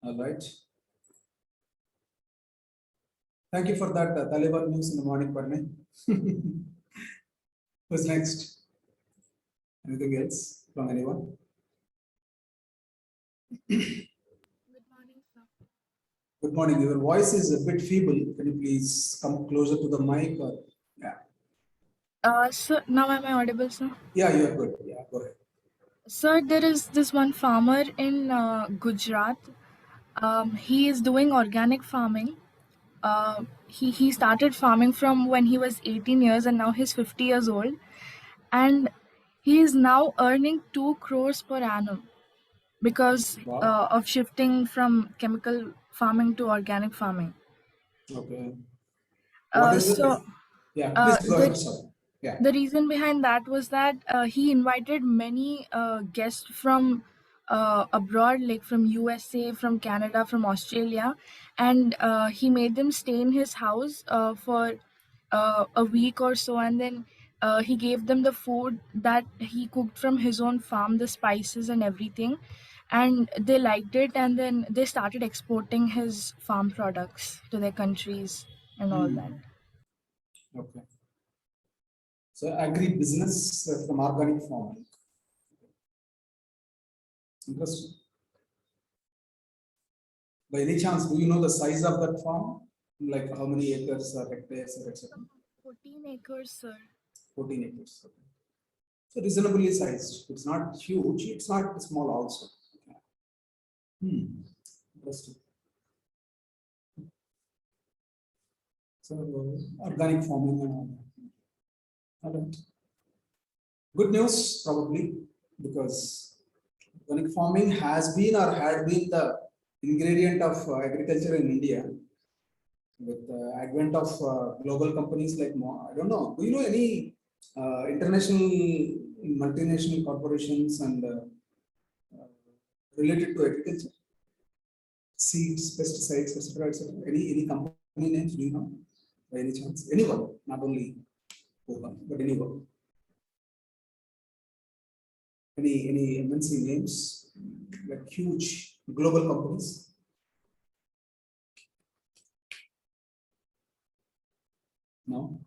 All right. Thank you for that Taliban news in the morning, Parne. Who's next? Anything else from anyone? Good morning, sir. Good morning. Your voice is a bit feeble. Can you please come closer to the mic? Or yeah, Sir, now am I audible, sir? yeah, you are good. Yeah, go ahead. Sir, there is this one farmer in Gujarat. He is doing organic farming. He started farming from when he was 18 years and now he's 50 years old. And he is now earning 2 crores per annum because Wow. of shifting from chemical farming to organic farming. Okay. What is So it? Yeah, please go the ahead. Sorry. Yeah. the reason behind that was that he invited many guests from abroad, like from USA, from Canada, from Australia, and he made them stay in his house for a week or so, and then he gave them the food that he cooked from his own farm, the spices and everything, and they liked it, and then they started exporting his farm products to their countries and all that. Hmm. Okay. So agri business from organic farming. Interesting. By any chance, do you know the size of that farm? Like how many acres or hectares or etc.? 14 acres, sir. 14 acres. Okay. So reasonably sized. It's not huge. It's not small also. Okay. Interesting. So organic farming and all that. All right. Good news probably because organic farming has been or had been the ingredient of agriculture in India. With the advent of global companies like I don't know. Do you know any international multinational corporations and related to agriculture, seeds, pesticides, etc., etc.? Any company names do you know by any chance? Anyone, not only Open, but anyone. Any MNC names like huge global companies? No.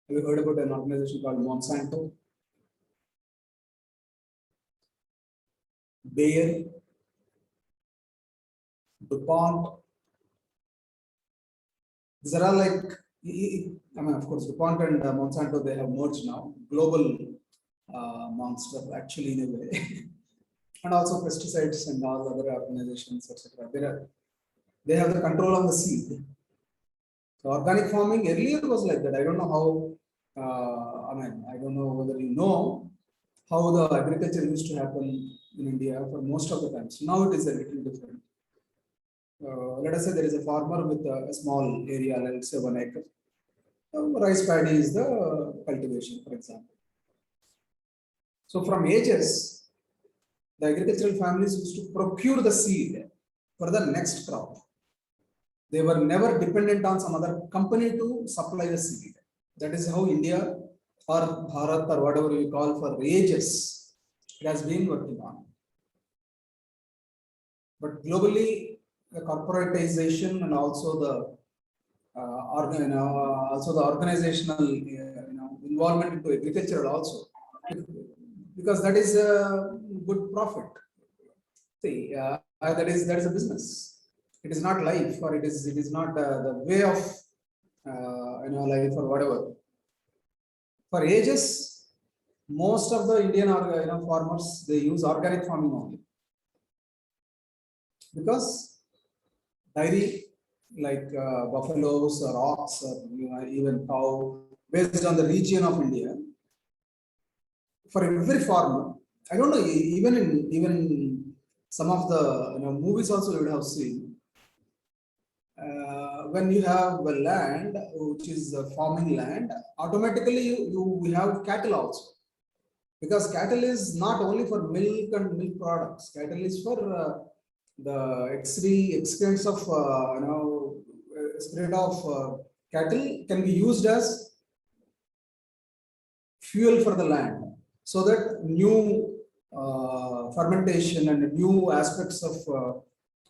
Have you heard about an organization called Monsanto? Bayer, DuPont. These are all like, I mean, of course, DuPont and Monsanto, they have merged now. Global monster, actually, in a way. And also pesticides and all other organizations, etc. They have the control of the seed. So organic farming earlier was like that. I don't know how, I mean, I don't know whether you know how the agriculture used to happen in India for most of the times. Now it is a little different. Let us say there is a farmer with a small area, let's say 1 acre. Rice paddy is the cultivation, for example. So from ages, the agricultural families used to procure the seed for the next crop. They were never dependent on some other company to supply the seed. That is how India or Bharat or whatever you call for ages, it has been working on. But globally, the corporatization and also the also the organizational involvement into agriculture also, because that is a good profit. See, that is a business. It is not life, or it is not the way of life or whatever. For ages, most of the Indian farmers, they use organic farming only because dairy like buffaloes or ox or even cow, based on the region of India, for every farmer, I don't know, even some of the movies also you would have seen. When you have a land which is a farming land, automatically you have cattle also, because cattle is not only for milk and milk products. Cattle is for the excrements of spirit of cattle can be used as fuel for the land, so that new fermentation and new aspects of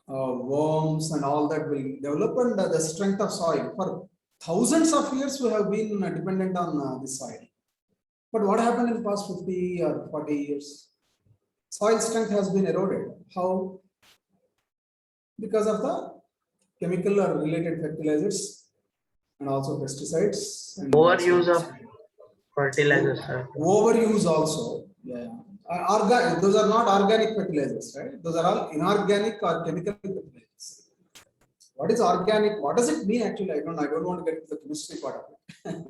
worms and all that will develop, and the strength of soil. For thousands of years, we have been dependent on the soil. But what happened in the past 50 or 40 years? Soil strength has been eroded. How? Because of the chemical or related fertilizers and also pesticides. And Overuse of fertilizers, sir. Overuse also. Yeah. Those are not organic fertilizers, right? Those are all inorganic or chemical fertilizers. What is organic? What does it mean actually? I don't want to get into the chemistry part of it.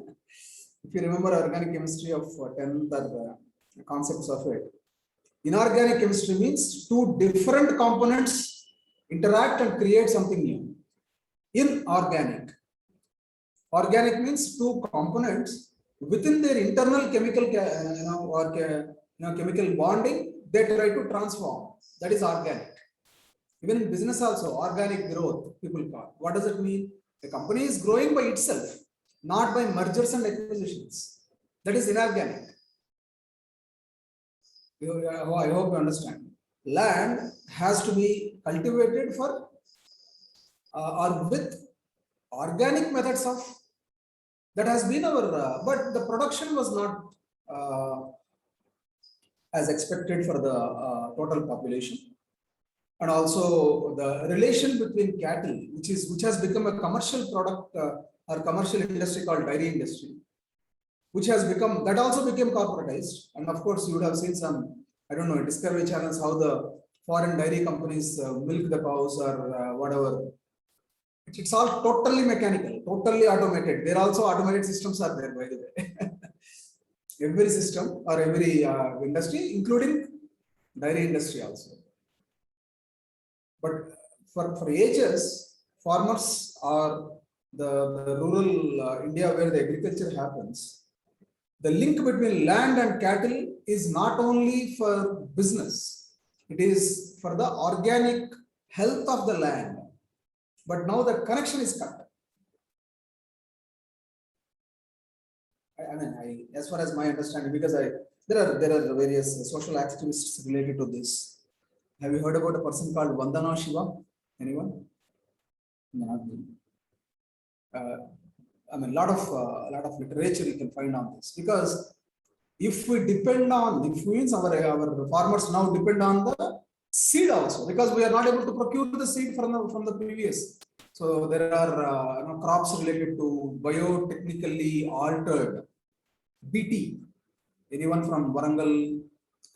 If you remember organic chemistry of 10th or the concepts of it, inorganic chemistry means two different components interact and create something new. Inorganic. Organic means two components within their internal chemical, chemical bonding, they try to transform. That is organic. Even in business also, organic growth, people call. What does it mean? The company is growing by itself, not by mergers and acquisitions. That is inorganic. I hope you understand. Land has to be cultivated for or with organic methods of, that has been our, but the production was not as expected for the total population. And also the relation between cattle, which has become a commercial product or commercial industry called dairy industry, which has become, that also became corporatized. And of course, you would have seen some, I don't know, Discovery channels, how the foreign dairy companies milk the cows or whatever. It's all totally mechanical, totally automated. There also automated systems are there, by the way. Every system or every industry, including dairy industry also. But for ages, farmers are the rural India where the agriculture happens. The link between land and cattle is not only for business, it is for the organic health of the land. But now the connection is cut. As far as my understanding, because there are various social activists related to this. Have you heard about a person called Vandana Shiva? Anyone? Not me. Lot of literature you can find on this, because if we depend on, if means our farmers now depend on the seed also, because we are not able to procure the seed from the previous. So there are crops related to biotechnically altered BT. Anyone from Warangal,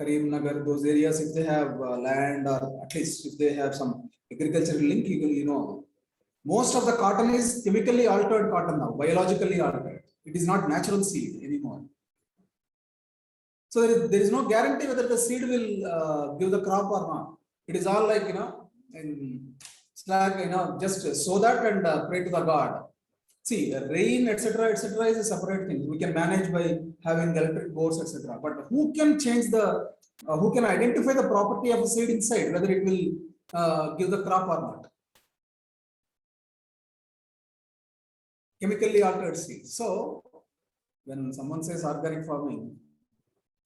Karimnagar, those areas, if they have land, or at least if they have some agricultural link, most of the cotton is chemically altered cotton now, biologically altered. It is not natural seed anymore. So there is no guarantee whether the seed will give the crop or not. It is all like, it's like, just sow that and pray to the God. See, rain, etc., is a separate thing. We can manage by having electric boards, etc. But who can change who can identify the property of a seed inside, whether it will give the crop or not? Chemically altered seeds. So, when someone says organic farming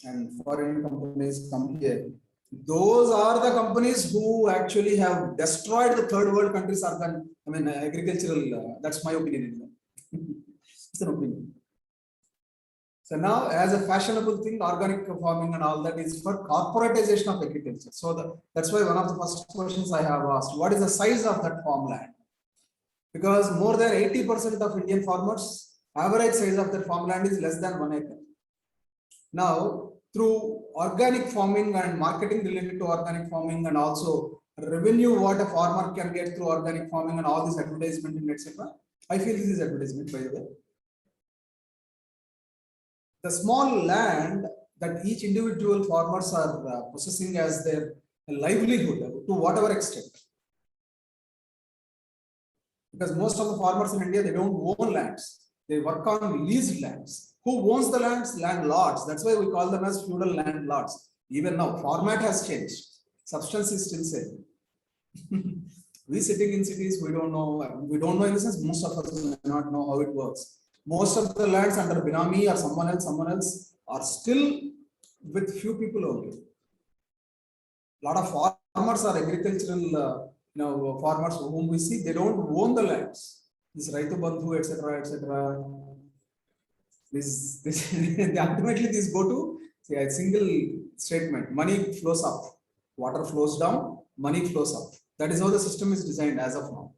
and foreign companies come here, those are the companies who actually have destroyed the third world countries' agricultural. That's my opinion. It's an opinion. So now, as a fashionable thing, organic farming and all that is for corporatization of agriculture. So that's why one of the first questions I have asked: what is the size of that farmland? Because more than 80% of Indian farmers, average size of their farmland is less than 1 acre. Now, through organic farming and marketing related to organic farming, and also revenue what a farmer can get through organic farming and all this advertisement and etc. I feel this is advertisement, by the way. The small land that each individual farmers are possessing as their livelihood, to whatever extent. Because most of the farmers in India, they don't own lands. They work on leased lands. Who owns the lands? Landlords. That's why we call them as feudal landlords. Even now, format has changed. Substance is still same. We sitting in cities, we don't know. We don't know in the sense, most of us do not know how it works. Most of the lands under Binami or someone else are still with few people only. A lot of farmers are agricultural farmers whom we see, they don't own the lands. This Raitu Bandhu, etc., etc. This ultimately this go to a single statement: money flows up, water flows down, money flows up. That is how the system is designed as of now.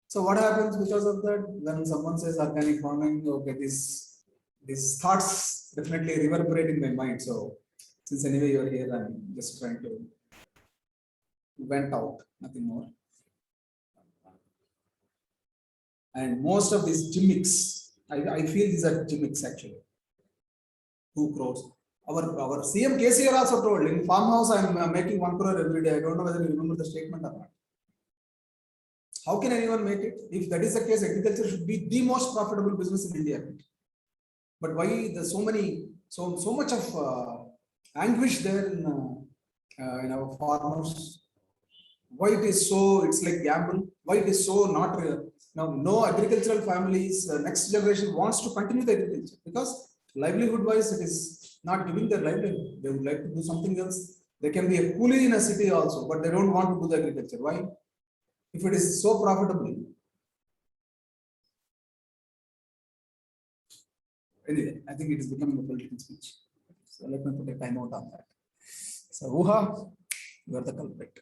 So what happens because of that? When someone says organic farming, okay, these thoughts definitely reverberate in my mind. So since anyway you're here, I'm just trying to vent out, nothing more. And most of these gimmicks, I feel these are gimmicks actually. 2 crores. Our CM KCR also told in farmhouse I'm making 1 crore every day. I don't know whether you remember the statement or not. How can anyone make it? If that is the case, agriculture should be the most profitable business in India. But why there's so much of anguish there in our farmers? Why it is so? It's like gamble. Why it is so not real? Now, no agricultural families, next generation wants to continue the agriculture because livelihood-wise, it is not giving their livelihood. They would like to do something else. They can be a coolie in a city also, but they don't want to do the agriculture. Why? If it is so profitable. Anyway, I think it is becoming a political speech. So let me put a time out on that. So, Wuha, you are the culprit.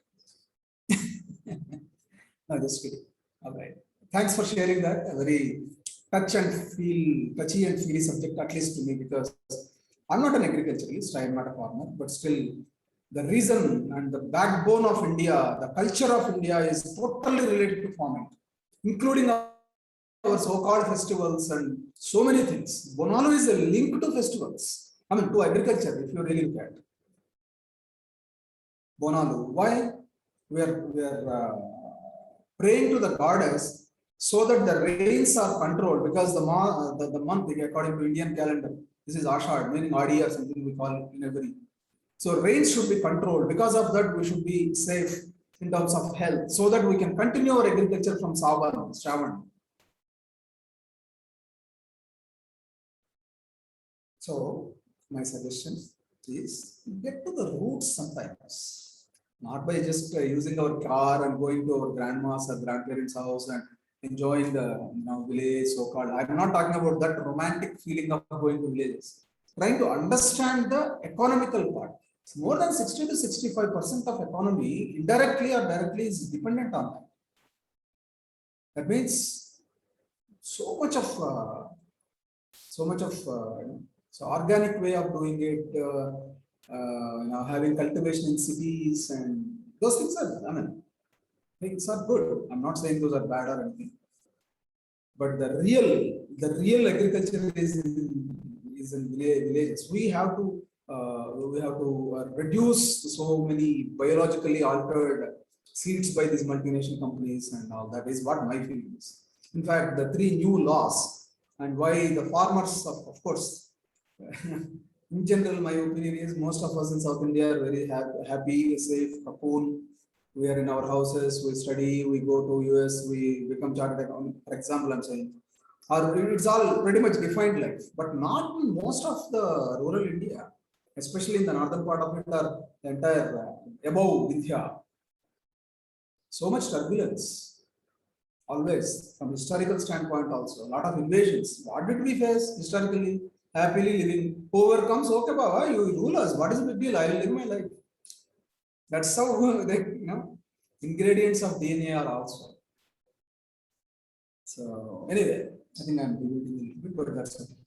No, just kidding. All right. Thanks for sharing that. A very touchy and feely subject, at least to me, because I'm not an agriculturalist, I am not a farmer, but still the reason and the backbone of India, the culture of India is totally related to farming, including our so-called festivals and so many things. Bonalu is a link to festivals. I mean, to agriculture, if you really look at Bonalu. Why? We are praying to the goddess so that the rains are controlled, because the month, according to Indian calendar, this is Ashad, meaning Adi or something we call in every. So rains should be controlled. Because of that, we should be safe in terms of health, so that we can continue our agriculture from Savan, Shravan. So my suggestion is get to the roots sometimes, not by just using our car and going to our grandma's or grandparents' house and enjoying the village so-called. I'm not talking about that romantic feeling of going to villages. Trying to understand the economical part. More than 60 to 65% of economy, indirectly or directly, is dependent on that. That means so much of organic way of doing it. Having cultivation in cities, and those things are, things are good. I'm not saying those are bad or anything, but the real agriculture is in villages. We have to reduce so many biologically altered seeds by these multinational companies and all. That is what my feeling is. In fact, the 3 new laws, and why the farmers, of course, in general, my opinion is most of us in South India are very happy, safe, cocoon. We are in our houses, we study, we go to US, we become chartered accountant, for example, I'm saying. Or it's all pretty much defined life, but not in most of the rural India, especially in the northern part of it, or the entire above Vindhya. So much turbulence, always, from historical standpoint also, a lot of invasions. What did we face historically? Happily living. Whoever comes, okay, Baba, you rule us. What is the big deal? I will live my life. That's how ingredients of DNA are also. So anyway, I think I'm debating a little bit, but that's okay.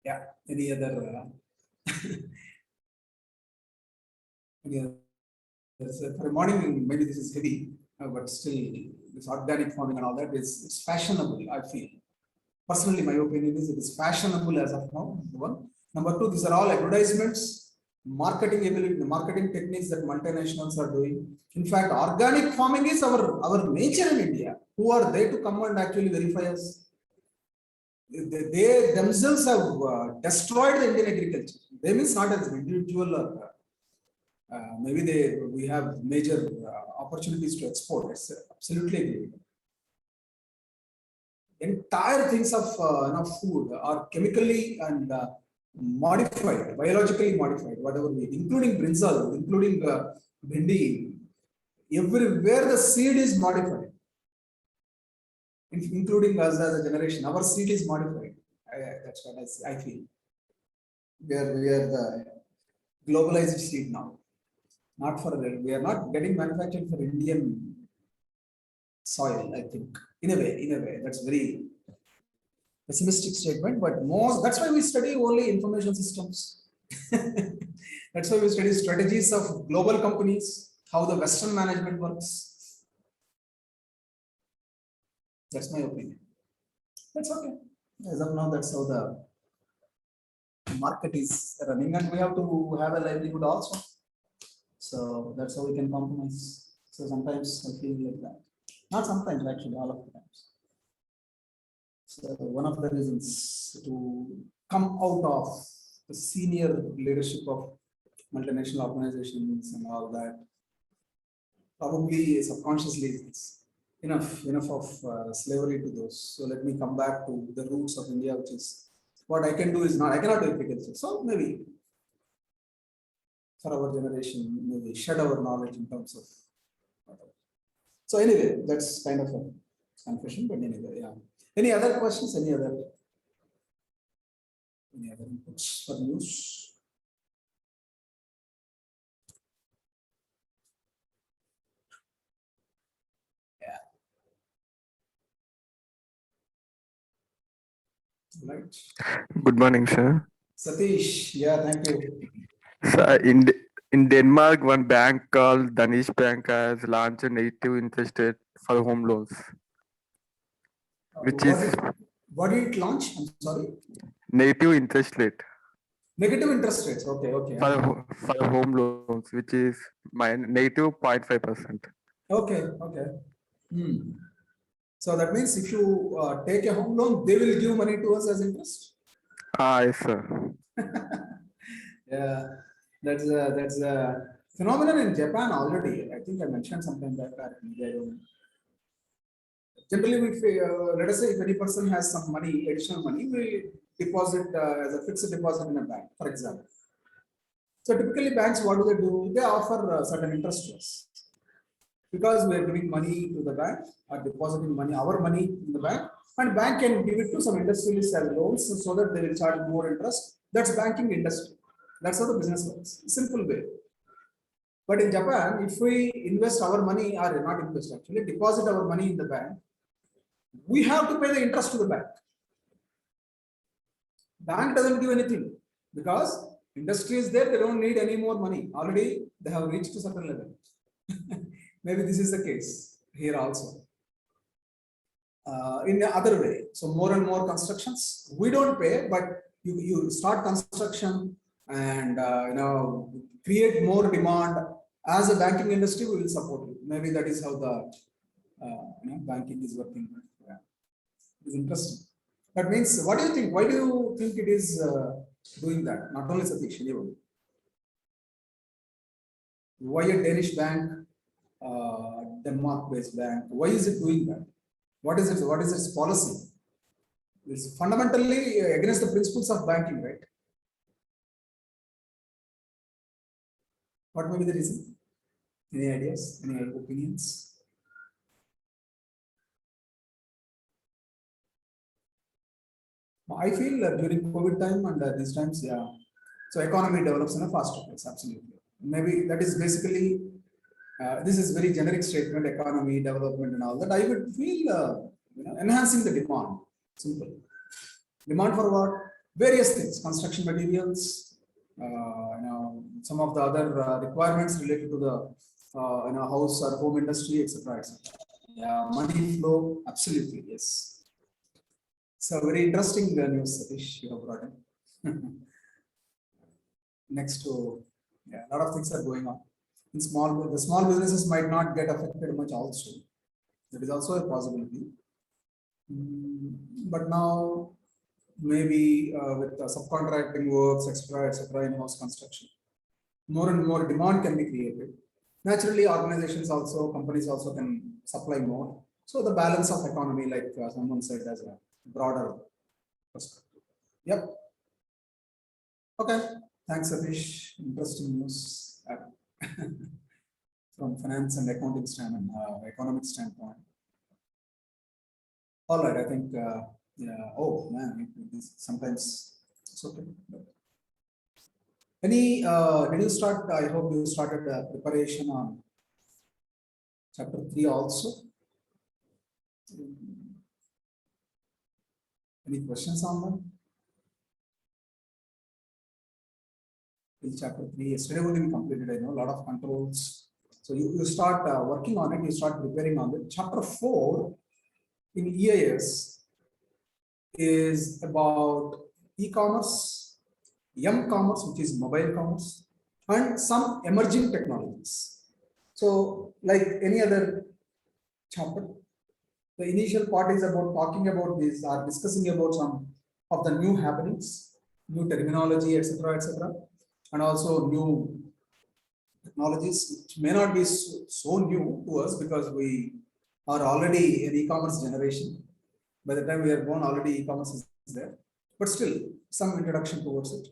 Yeah. Any other? For a morning, maybe this is heavy, but still, this organic farming and all that it's fashionable. I feel. Personally, my opinion is it is fashionable as of now. One. Number 2, these are all advertisements, marketing ability, marketing techniques that multinationals are doing. In fact, organic farming is our nature in India. Who are they to come and actually verify us? They themselves have destroyed the Indian agriculture. They means not as an individual or maybe we have major opportunities to export. It's absolutely agree. Entire things of food are chemically and modified, biologically modified, whatever we eat, including brinjal, including bhindi, everywhere the seed is modified, including us as a generation, our seed is modified. That's what I feel. We are the globalized seed now. Not for we are not getting manufactured for Indian soil, I think. In a way, that's very pessimistic statement, but most that's why we study only information systems. That's why we study strategies of global companies, how the Western management works. That's my opinion. That's okay. As of now, that's how the market is running, and we have to have a livelihood also. So that's how we can compromise. So sometimes I feel like that. Not sometimes, actually, all of the times. So one of the reasons to come out of the senior leadership of multinational organizations and all that, probably subconsciously is enough of slavery to those. So let me come back to the roots of India, which is what I can do is not, I cannot do agriculture. So maybe for our generation, maybe shed our knowledge in terms of whatever. So anyway, that's kind of a confession, but anyway, yeah. Any other questions? Any other inputs for news? Yeah. Right. Good morning, sir. Satish, yeah, thank you. Sir, in Denmark, one bank called Danish Bank has launched a native interest rate for home loans, which is What did it launch? I'm sorry. native interest rate Negative interest rates. Okay, okay. for home loans, which is my native 0.5%. Okay, okay. So that means if you take a home loan, they will give money to us as interest. Yes, sir. Yeah, that's a phenomenon in Japan already. I think I mentioned sometime back. Generally, let us say if any person has some money, additional money, we deposit as a fixed deposit in a bank, for example. So typically, banks, what do? They offer certain interest rates because we are giving money to the bank or depositing money, our money in the bank, and bank can give it to some industrialists as loans so that they will charge more interest. That's banking industry. That's how the business works. Simple way. But in Japan, if we invest our money or not invest actually, deposit our money in the bank, we have to pay the interest to the bank. Bank doesn't give anything because industry is there, they don't need any more money. Already they have reached to certain level. Maybe this is the case here also. In the other way, so more and more constructions, we don't pay, but you start construction and create more demand. As a banking industry, we will support you. Maybe that is how the banking is working. Yeah. It's interesting. That means, what do you think? Why do you think it is doing that? Not only Satish, anyone. Why a Danish bank, Denmark-based bank? Why is it doing that? What is it? What is its policy? It's fundamentally against the principles of banking, right? What may be the reason? Any ideas? Any opinions? I feel during COVID time and these times, yeah. So economy develops in a faster pace, absolutely. Maybe that is basically, this is very generic statement, economy, development and all that. I would feel, enhancing the demand, simple. Demand for what? Various things, construction materials, some of the other requirements related to the house or home industry, etc. etc. Yeah, money flow, absolutely, yes. So very interesting news, Satish, you have brought in. Next to, yeah, a lot of things are going on. In the small businesses might not get affected much also. That is also a possibility. But now, maybe with subcontracting works, etc., in-house construction, more and more demand can be created. Naturally, organizations also, companies also can supply more. So the balance of economy, like someone said, as a broader perspective. Yep. Okay, thanks, Satish. Interesting news from finance and accounting standpoint, economic standpoint. All right, I think, yeah, oh man, sometimes it's okay. Any, did you start, I hope you started preparation on chapter 3 also. Any questions on that? In chapter 3, yesterday only we completed, I know, a lot of controls. So you start working on it, you start preparing on it. Chapter 4 in EIS is about e-commerce, M-commerce, which is mobile commerce, and some emerging technologies. So like any other chapter, the initial part is about talking about this or discussing about some of the new happenings, new terminology, etc., and also new technologies, which may not be so new to us because we are already an e-commerce generation. By the time we are born, already e-commerce is there, but still some introduction towards it.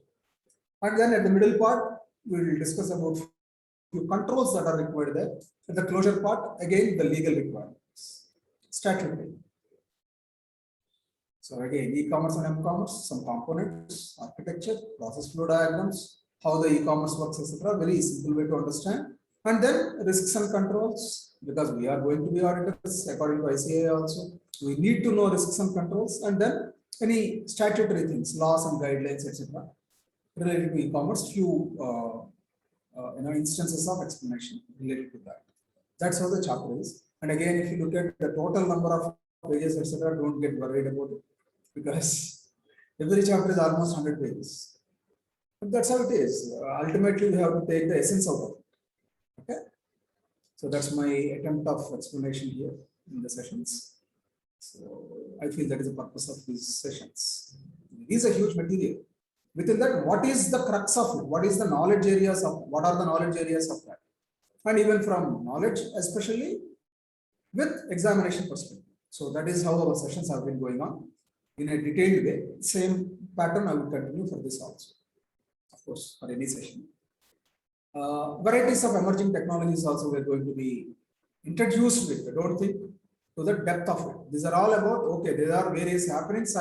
And then at the middle part, we will discuss about few controls that are required there. At the closure part, again, the legal requirements, statutory. So again, e-commerce and m-commerce, some components, architecture, process flow diagrams, how the e-commerce works, etc. Very simple way to understand. And then risks and controls, because we are going to be auditors according to ICAI also. We need to know risks and controls, and then any statutory things, laws and guidelines, etc. related to e-commerce, few instances of explanation related to that. That's how the chapter is. And again, if you look at the total number of pages, etc., don't get worried about it, because every chapter is almost 100 pages. But that's how it is. Ultimately, we have to take the essence out of it. Okay. So that's my attempt of explanation here in the sessions. So I feel that is the purpose of these sessions. It is a huge material. Within that, what is the crux of it? What is the knowledge areas of, what are the knowledge areas of that? And even from knowledge, especially with examination perspective. So that is how our sessions have been going on in a detailed way. Same pattern I will continue for this also, of course, for any session. Varieties of emerging technologies also we're going to be introduced with. I don't think to the depth of it. These are all about, okay, there are various happenings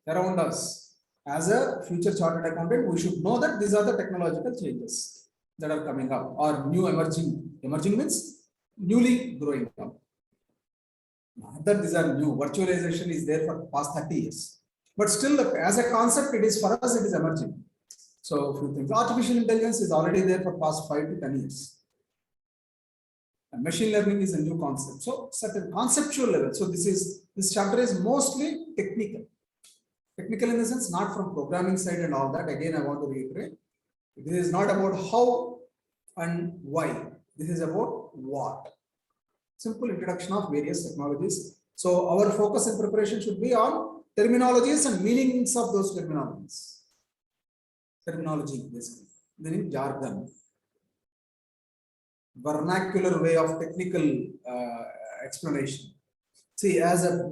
around us. As a future chartered accountant, we should know that these are the technological changes that are coming up, or new emerging. Emerging means newly growing up. Not that these are new. Virtualization is there for past 30 years. But still, as a concept, it is for us, it is emerging. So, a few things. Artificial intelligence is already there for past 5 to 10 years. And machine learning is a new concept. So, certain conceptual level. So, this chapter is mostly technical. Technical in the sense, not from programming side and all that. Again, I want to reiterate. This is not about how and why. This is about what. Simple introduction of various technologies. So, our focus and preparation should be on terminologies and meanings of those terminologies. Terminology, basically, meaning jargon, vernacular way of technical explanation. See, as a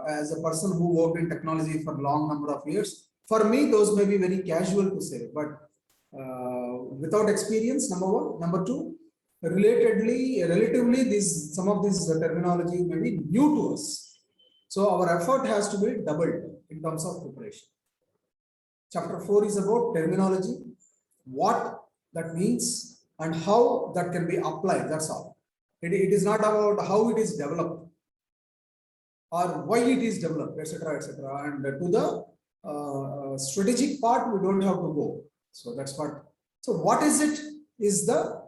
as a person who worked in technology for a long number of years, for me those may be very casual to say, but without experience, number one. Number two, relatively, some of these terminology may be new to us. So our effort has to be doubled in terms of preparation. Chapter 4 is about terminology, what that means, and how that can be applied. That's all. It is not about how it is developed or why it is developed, etc., etc. And to the strategic part, we don't have to go. So that's what. So what is it? Is the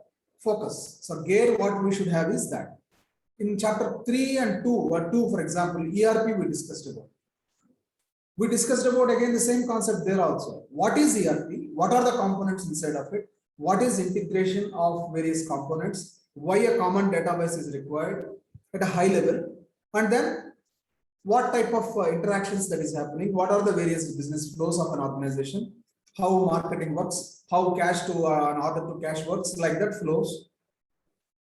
focus. So gear, what we should have is that. In chapter 3 and 2, or 2, for example, ERP we discussed about. We discussed about again the same concept there also. What is ERP? What are the components inside of it? What is integration of various components? Why a common database is required at a high level? And then what type of interactions that is happening? What are the various business flows of an organization? How marketing works? How cash to an order to cash works? Like that flows.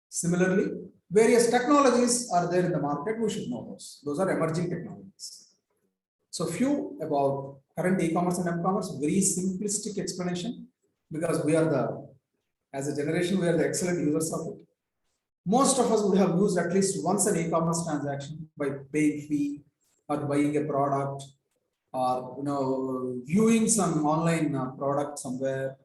Similarly, various technologies are there in the market. We should know those. Those are emerging technologies. So few about current e-commerce and m-commerce, very simplistic explanation, because we are as a generation, we are the excellent users of it. Most of us would have used at least once an e-commerce transaction by paying fee or buying a product, or viewing some online product somewhere.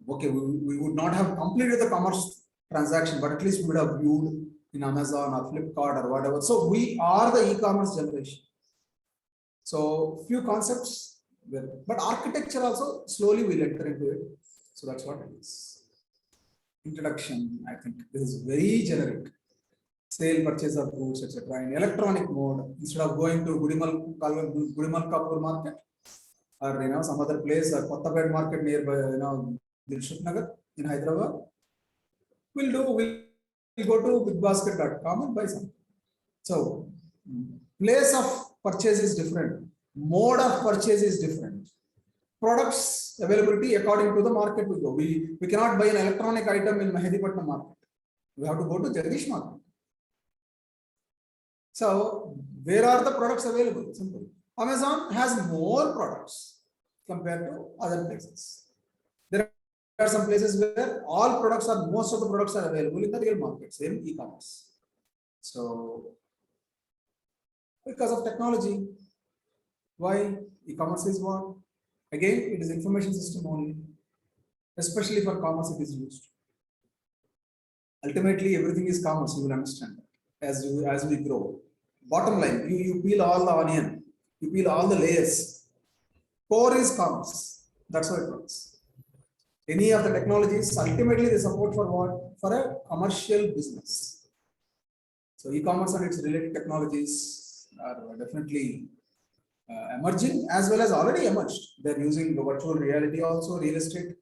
Okay, we would not have completed the commerce transaction, but at least we would have viewed in Amazon or Flipkart or whatever. So we are the e-commerce generation. So few concepts, but architecture also slowly we'll enter into it. So that's what it is. Introduction, I think this is very generic. Sale, purchase of goods, etc. In electronic mode, instead of going to Gudimal Kapur market, or some other place, or Kottabad market nearby, Dilshuk Nagar in Hyderabad, we'll go to bigbasket.com and buy something. So place of purchase is different, mode of purchase is different, products availability according to the market we go. We cannot buy an electronic item in Mahedipatnam market. We have to go to Jagdish market. So where are the products available? Simple. Amazon has more products compared to other places. There are some places where most of the products are available in the real market, same e-commerce. So because of technology, why e-commerce is what? Again, it is information system only, especially for commerce it is used. Ultimately, everything is commerce, you will understand that as we grow. Bottom line, you peel all the onion, you peel all the layers. Core is commerce. That's how it works. Any of the technologies, ultimately they support for what? For a commercial business. So e-commerce and its related technologies are definitely emerging, as well as already emerged. They're using the virtual reality also, real estate.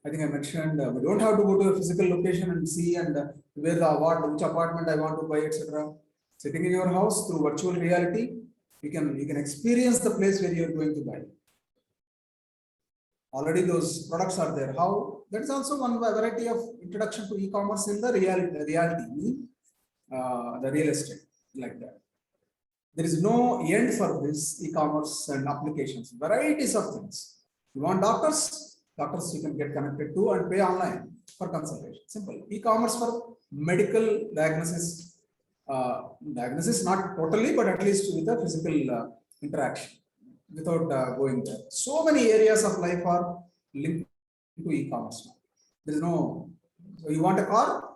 I think I mentioned we don't have to go to a physical location and see and where which apartment I want to buy, etc. Sitting in your house through virtual reality, you can experience the place where you're going to buy. Already those products are there. How? That is also one variety of introduction to e-commerce in the reality, the real estate, like that. There is no end for this e-commerce and applications, varieties of things. You want doctors you can get connected to and pay online for consultation. Simple. E-commerce for medical diagnosis, not totally, but at least with a physical interaction without going there. So many areas of life are linked to e-commerce now. There is no, so you want a car,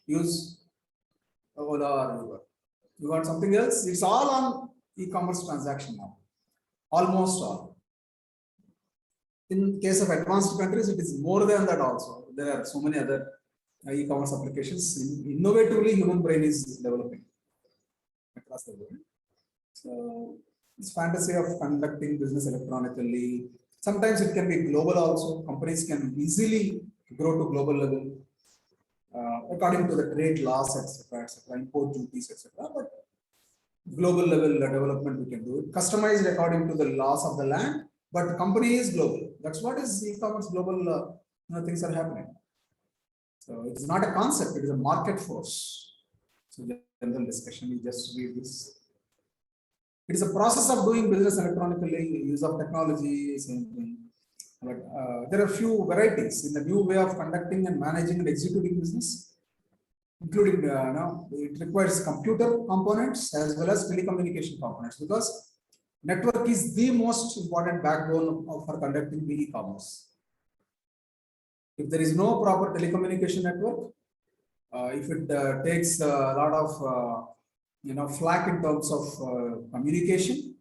use Ola or Uber. You want something else, it's all on e-commerce transaction now. Almost all. In case of advanced countries, it is more than that also. There are so many other e-commerce applications. Innovatively, human brain is developing across the world. So this fantasy of conducting business electronically. Sometimes it can be global also. Companies can easily grow to global level according to the trade laws, etc., import duties, etc. But global level development we can do it. Customized according to the laws of the land, but the company is global. That's what is e-commerce global. Things are happening. So it's not a concept; it is a market force. So general discussion. We just read this. It is a process of doing business electronically, use of technology, same thing. But there are few varieties in the new way of conducting and managing and executing business, including it requires computer components as well as telecommunication components, because network is the most important backbone for conducting the e-commerce. If there is no proper telecommunication network, if it takes a lot of flack in terms of communication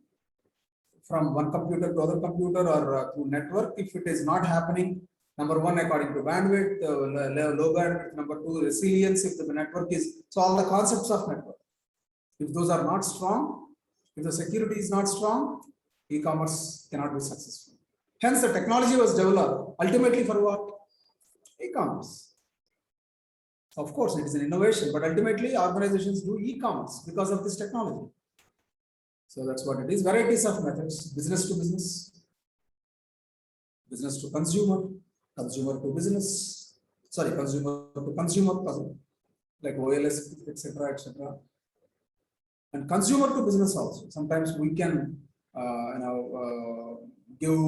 from one computer to other computer or through network, if it is not happening, number one, according to bandwidth, low bandwidth, number two, resilience, if the network is, so all the concepts of network, if those are not strong, if the security is not strong, e-commerce cannot be successful. Hence, the technology was developed ultimately for what? E-commerce. Of course, it is an innovation, but ultimately organizations do e-commerce because of this technology. So that's what it is. Varieties of methods: business to business, business to consumer, consumer to business, consumer to consumer, like OLS, etc., etc. And consumer to business also. Sometimes we can give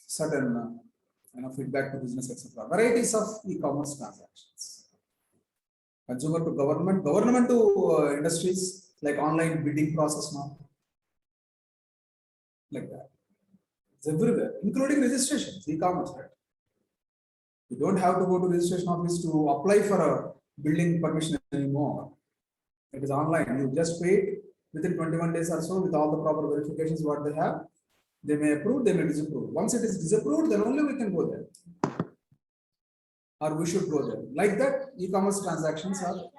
certain feedback to business, etc. Varieties of e-commerce transactions. Consumer to government, government to industries, like online bidding process now, like that. It's everywhere, including registrations, e-commerce, right? You don't have to go to registration office to apply for a building permission anymore. It is online. You just pay it within 21 days or so with all the proper verifications what they have. They may approve, they may disapprove. Once it is disapproved, then only we can go there. Or we should go there. Like that, e-commerce transactions are.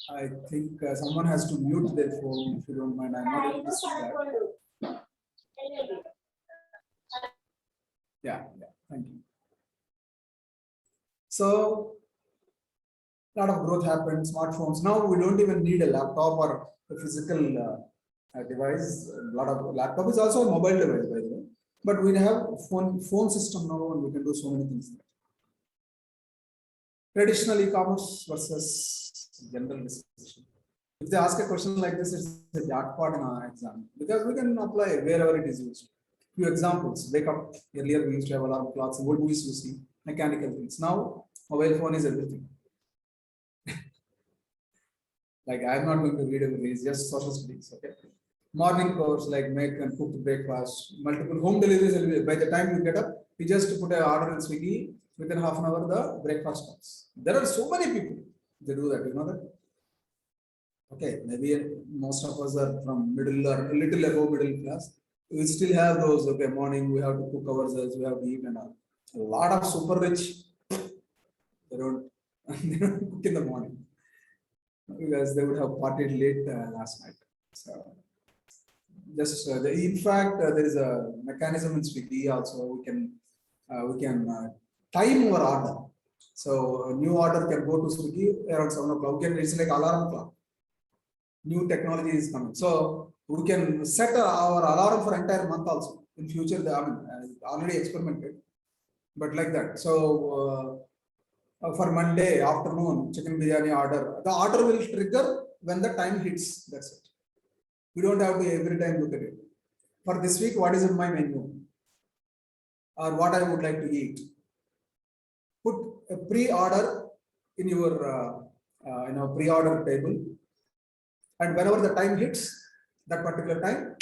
I think someone has to mute their phone, if you don't mind. I'm not able to see that. Yeah, thank you. So, a lot of growth happened, smartphones. Now we don't even need a laptop or a physical device. A lot of laptop is also a mobile device, by the way. But we have phone system now, and we can do so many things. Traditional e-commerce versus general discussion. If they ask a question like this, it's a jackpot in our exam, because we can apply wherever it is used. Few examples: wake up. Earlier we used to have alarm clocks. Old movies you see, mechanical things. Now mobile phone is everything. Like I'm not going to read everything, it's just social studies. Okay. Morning course like make and cook breakfast, multiple home deliveries. By the time you get up, you just put an order in Swiggy. Within half an hour, the breakfast comes. There are so many people they do that. You know that? Okay, maybe most of us are from middle or a little above middle class. We still have those. Okay, morning we have to cook ourselves, we have to eat, and all. A lot of super rich, they don't cook in the morning because they would have partied late last night. So just in fact, there is a mechanism in Swiggy also. We can time our order. So a new order can go to Swiggy around 7 o'clock. It's like alarm clock. New technology is coming. So we can set our alarm for entire month also. In future, already experimented, but like that. So for Monday afternoon, chicken biryani order, the order will trigger when the time hits. That's it. We don't have to every time look at it. For this week, what is in my menu? Or what I would like to eat? Put a pre-order in your pre-order table, and whenever the time hits, that particular time,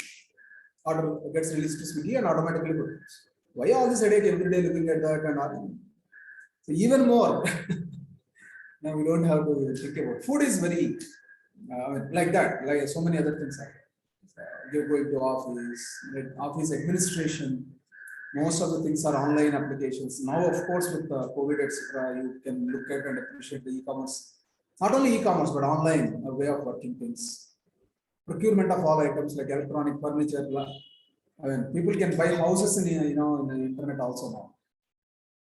order gets released to Swiggy and automatically produces. Why all this headache every day looking at that and all? So even more, now we don't have to think about. Food is very like that, like so many other things. You're going to office administration. Most of the things are online applications. Now, of course, with COVID, etc., you can look at and appreciate the e-commerce. Not only e-commerce, but online way of working things. Procurement of all items like electronic furniture. I mean, people can buy houses in in the internet also now.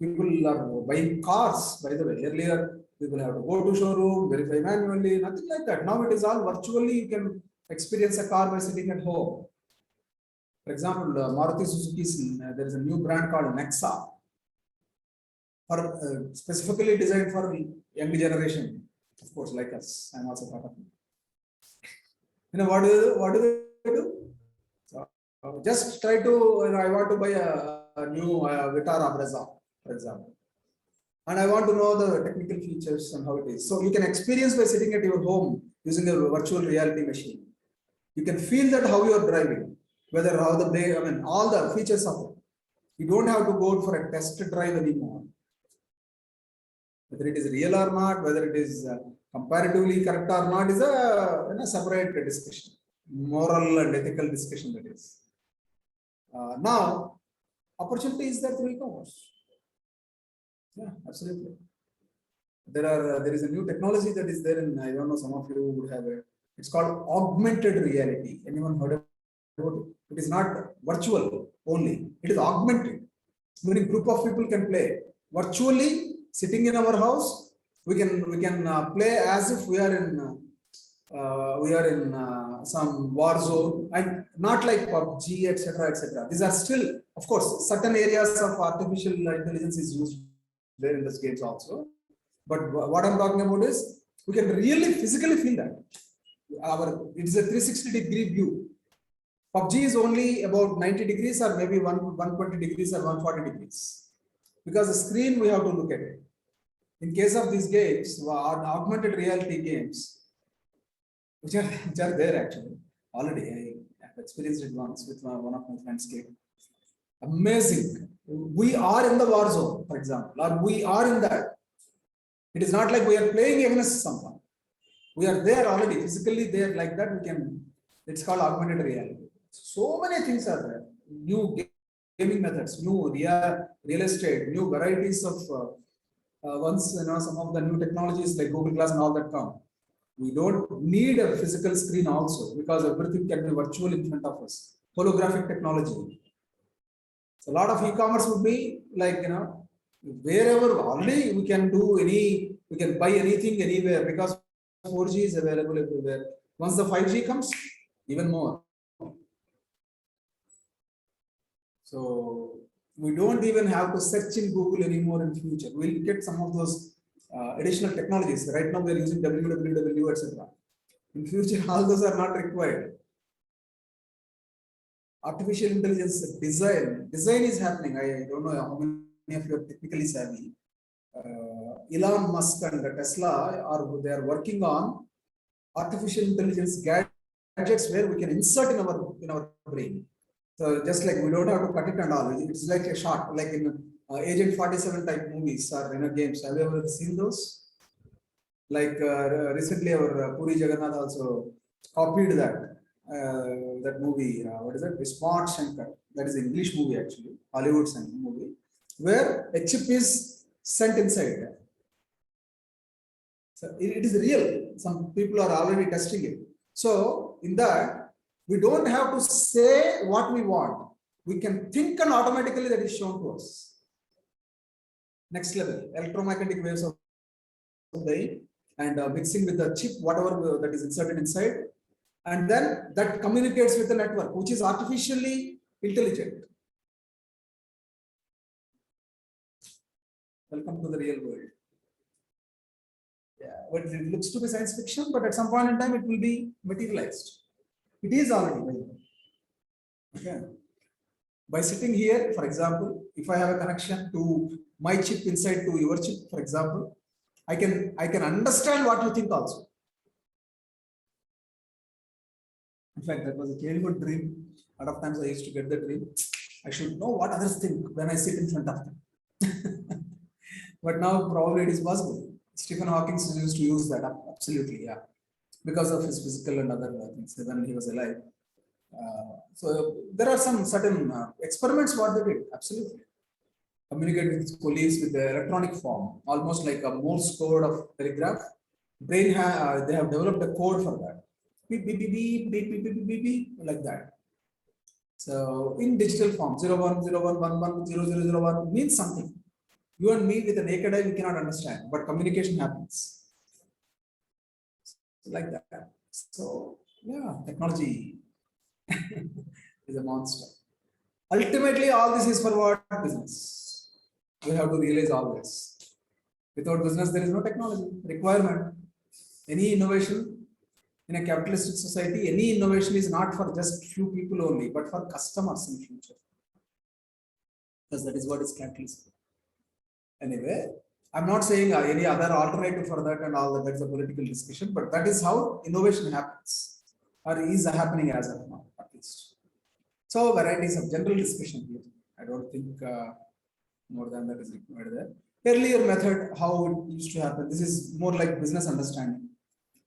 People are buying cars. By the way, earlier people have to go to showroom, verify manually, nothing like that. Now it is all virtually. You can experience a car by sitting at home. For example, Maruti Suzuki, there is a new brand called Nexa, for specifically designed for young generation. Of course, like us, I'm also part of it. What do they do? So, just try to. I want to buy a new Vitara Brezza, for example, and I want to know the technical features and how it is. So you can experience by sitting at your home using a virtual reality machine. You can feel that how you are driving. Whether how the brake, all the features of it. You don't have to go for a test drive anymore. Whether it is real or not, whether it is comparatively correct or not, is a separate discussion, moral and ethical discussion that is. Now, opportunity is there through e-commerce. Yeah, absolutely. There is a new technology that is there, and I don't know, some of you would have it. It's called augmented reality. Anyone heard of it? It is not virtual only, it is augmented. Meaning group of people can play virtually sitting in our house. We can play as if we are in We are in some war zone, and not like PUBG, etc., etc. These are still, of course, certain areas of artificial intelligence is used there in these games also. But what I'm talking about is we can really physically feel that. It is a 360-degree view. PUBG is only about 90 degrees or maybe 120 degrees or 140 degrees. Because the screen we have to look at it. In case of these games, augmented reality games, which are there actually already. I have experienced it once with one of my friends' game. Amazing. We are in the war zone, for example, or we are in that. It is not like we are playing against someone. We are there already, physically there like that. We can. It's called augmented reality. So many things are there. New gaming methods, new real estate, new varieties of once some of the new technologies like Google Glass and all that come. We don't need a physical screen also because everything can be virtual in front of us. Holographic technology. So a lot of e-commerce would be like, wherever already we can do we can buy anything anywhere because 4G is available everywhere. Once the 5G comes, even more. So we don't even have to search in Google anymore in future. We'll get some of those additional technologies. Right now we are using www, etc. In future, all those are not required. Artificial intelligence design is happening. I don't know how many of you are technically savvy. Elon Musk and Tesla they are working on artificial intelligence gadgets where we can insert in our brain. So just like we don't have to cut it and all, it's like a shot, like in Agent 47 type movies or games. Have you ever seen those? Like recently, our Puri Jagannath also copied that movie. What is it? Smart Shankar. That is an English movie actually, Hollywood movie, where a chip is sent inside there. So it is real. Some people are already testing it. So in that, we don't have to say what we want. We can think and automatically that is shown to us. Next level, electromagnetic waves of the and mixing with the chip, whatever that is inserted inside. And then that communicates with the network, which is artificially intelligent. Welcome to the real world. Yeah, but it looks to be science fiction, but at some point in time, it will be materialized. It is already. Okay. By sitting here, for example, if I have a connection to my chip inside to your chip, for example, I can understand what you think also. In fact, that was a very good dream. A lot of times I used to get the dream. I should know what others think when I sit in front of them. But now probably it is possible. Stephen Hawking used to use that, absolutely, yeah, because of his physical and other things when he was alive. So there are some certain experiments what they did, absolutely. Communicate with colleagues with the electronic form, almost like a Morse code of telegraph. They have developed a code for that. Beep, beep, beep, beep, beep, beep, beep, beep, beep, like that. So in digital form, 0101110001 means something. You and me with a naked eye, we cannot understand, but communication happens. Like that. So yeah, technology is a monster. Ultimately, all this is for what? Business. We have to realize all this. Without business, there is no technology requirement. Any innovation in a capitalistic society, any innovation is not for just few people only, but for customers in the future. Because that is what is capitalism. Anyway, I'm not saying any other alternative for that and all that. That's a political discussion, but that is how innovation happens, or is happening as of now, at least. So varieties of general discussion here. I don't think more than that is required there. Earlier method, how it used to happen. This is more like business understanding.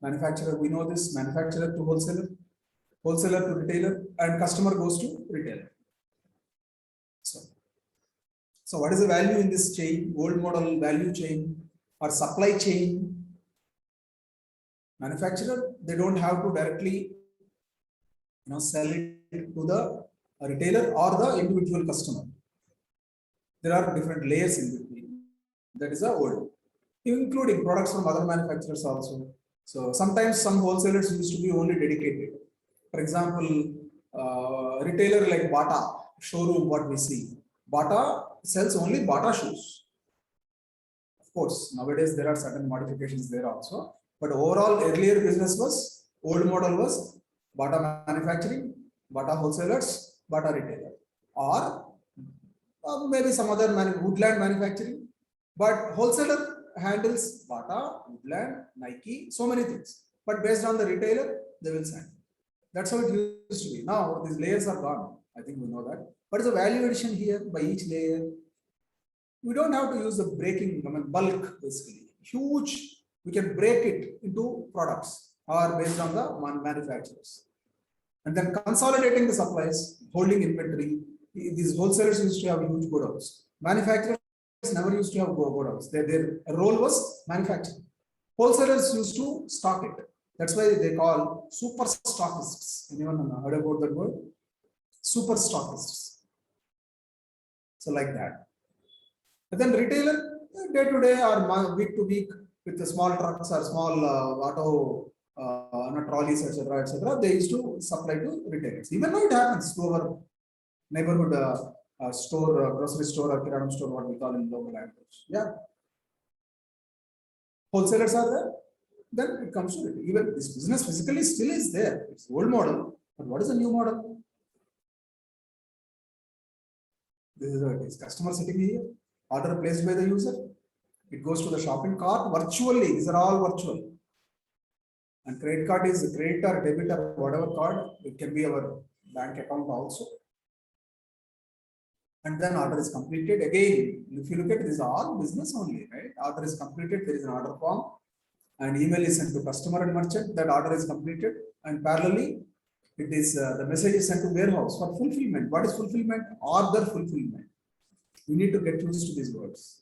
Manufacturer, we know this, manufacturer to wholesaler, wholesaler to retailer, and customer goes to retailer. So what is the value in this chain, old model value chain or supply chain? Manufacturer, they don't have to directly sell it to the retailer or the individual customer. There are different layers in between. That is the old, including products from other manufacturers also. So sometimes some wholesalers used to be only dedicated. For example, retailer like Bata showroom, what we see, Bata sells only Bata shoes. Of course, nowadays there are certain modifications there also, but overall earlier business was, old model was Bata manufacturing, Bata wholesalers, Bata retailer, or maybe some other Woodland manufacturing, but wholesaler handles Bata, Woodland, Nike, so many things. But based on the retailer, they will send. That's how it used to be. Now these layers are gone. I think we know that. What is the value addition here by each layer? We don't have to use the breaking, bulk basically. Huge, we can break it into products or based on the manufacturers. And then consolidating the supplies, holding inventory. These wholesalers used to have huge godowns. Manufacturers never used to have godowns. Their role was manufacturing. Wholesalers used to stock it. That's why they call super stockists. Anyone heard about that word? Super stockists. So like that. But then retailer, day to day or week to week with the small trucks or small auto trolleys, etc., they used to supply to retailers. Even now it happens to our neighborhood store, grocery store or kirana store, what we call in local language. Yeah. Wholesalers are there. Then it comes to it. Even this business physically still is there. It's old model, but what is the new model? This is what it is. Customer sitting here, order placed by the user. It goes to the shopping cart virtually. These are all virtual. And credit card is a credit or debit or whatever card. It can be our bank account also. And then order is completed. Again, if you look at it, this is all business only, right? Order is completed. There is an order form. And email is sent to customer and merchant. That order is completed. And parallelly, it is the message is sent to warehouse for fulfillment. What is fulfillment? Order fulfillment. We need to get used to these words.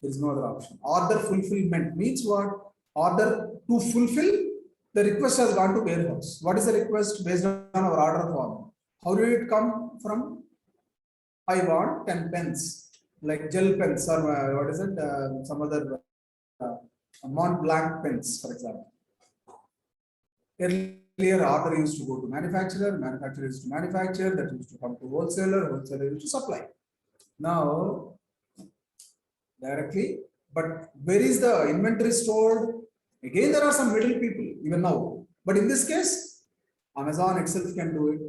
There is no other option. Order fulfillment means what? Order to fulfill. The request has gone to warehouse. What is the request based on our order form? How did it come from? I want 10 pens, like gel pens or what is it? Some other Mont Blanc pens, for example. Earlier, order used to go to manufacturer used to manufacture, that used to come to wholesaler used to supply. Now, directly, but where is the inventory stored? Again, there are some middle people, even now. But in this case, Amazon itself can do it,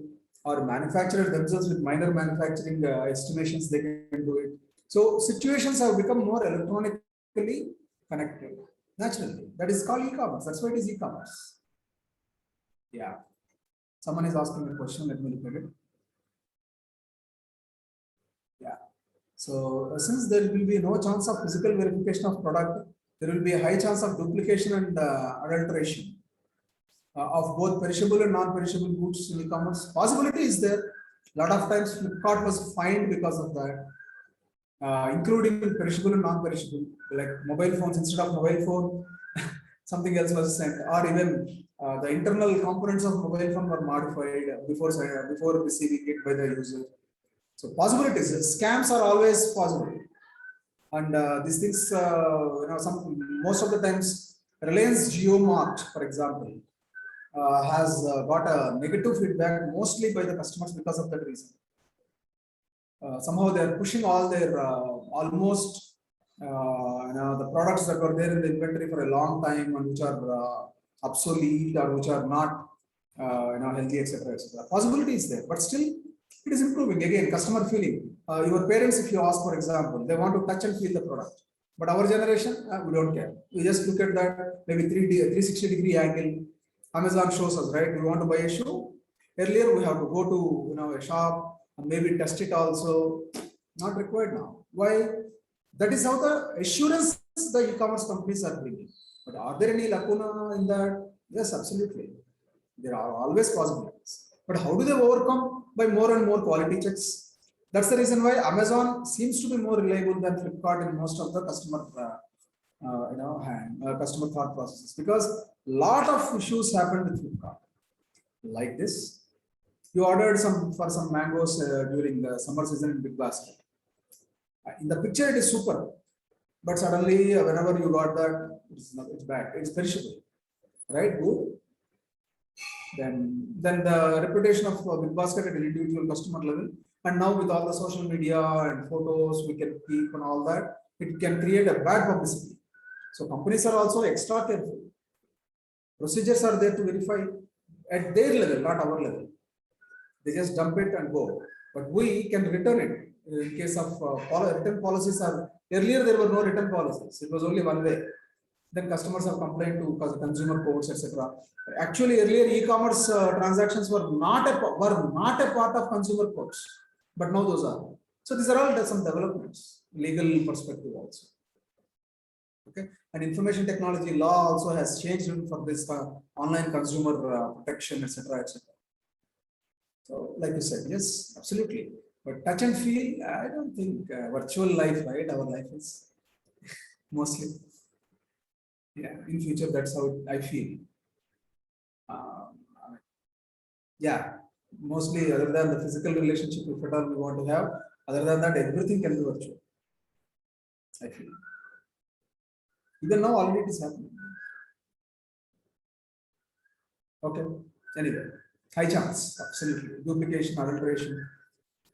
or manufacturers themselves with minor manufacturing estimations, they can do it. So situations have become more electronically connected, naturally. That is called e-commerce. That's why it is e-commerce. Yeah. Someone is asking a question. Let me look at it. Yeah. So since there will be no chance of physical verification of product, there will be a high chance of duplication and adulteration of both perishable and non-perishable goods in e-commerce. Possibility is there. A lot of times Flipkart was fined because of that, including perishable and non-perishable, like mobile phones. Instead of mobile phone, something else was sent, or even the internal components of mobile phone were modified before receiving it by the user. So possibilities, scams are always possible. And these things, most of the times, Reliance JioMart, for example, has got a negative feedback mostly by the customers because of that reason. Somehow they are pushing all their almost the products that were there in the inventory for a long time and which are obsolete or which are not healthy, etc., etc. Possibility is there, but still it is improving. Again, customer feeling. Your parents, if you ask, for example, they want to touch and feel the product. But our generation, we don't care. We just look at that maybe 360-degree angle. Amazon shows us, right? We want to buy a shoe. Earlier, we have to go to a shop and maybe test it also. Not required now. Why? That is how the assurance the e-commerce companies are bringing. But are there any lacuna in that? Yes, absolutely. There are always possibilities. But how do they overcome? By more and more quality checks. That's the reason why Amazon seems to be more reliable than Flipkart in most of the customer customer thought processes, because a lot of issues happened with Flipkart. Like this, you ordered some mangoes during the summer season in Big Basket. In the picture, it is super, but suddenly whenever you got that, it's bad. It's perishable. right? Good. Then the reputation of BigBasket at an individual customer level, and now with all the social media and photos we can keep and all that, it can create a bad publicity. So companies are also extra careful. Procedures are there to verify at their level, not our level. They just dump it and go. But we can return it. In case of return policies are, earlier there were no return policies. It was only one way. Then customers have complained to consumer courts, etc. Actually, earlier e-commerce transactions were not a part of consumer courts, but now those are. So these are all some developments, legal perspective also. Okay, and information technology law also has changed for this online consumer protection, etc., etc. So, like you said, yes, absolutely. But touch and feel, I don't think virtual life, right? Our life is mostly. Yeah, in future, that's how I feel. Yeah, mostly other than the physical relationship, if at all we want to have, other than that, everything can be virtual. I feel. Even now, already it is happening. Okay. Anyway, high chance, absolutely. Duplication, adulteration.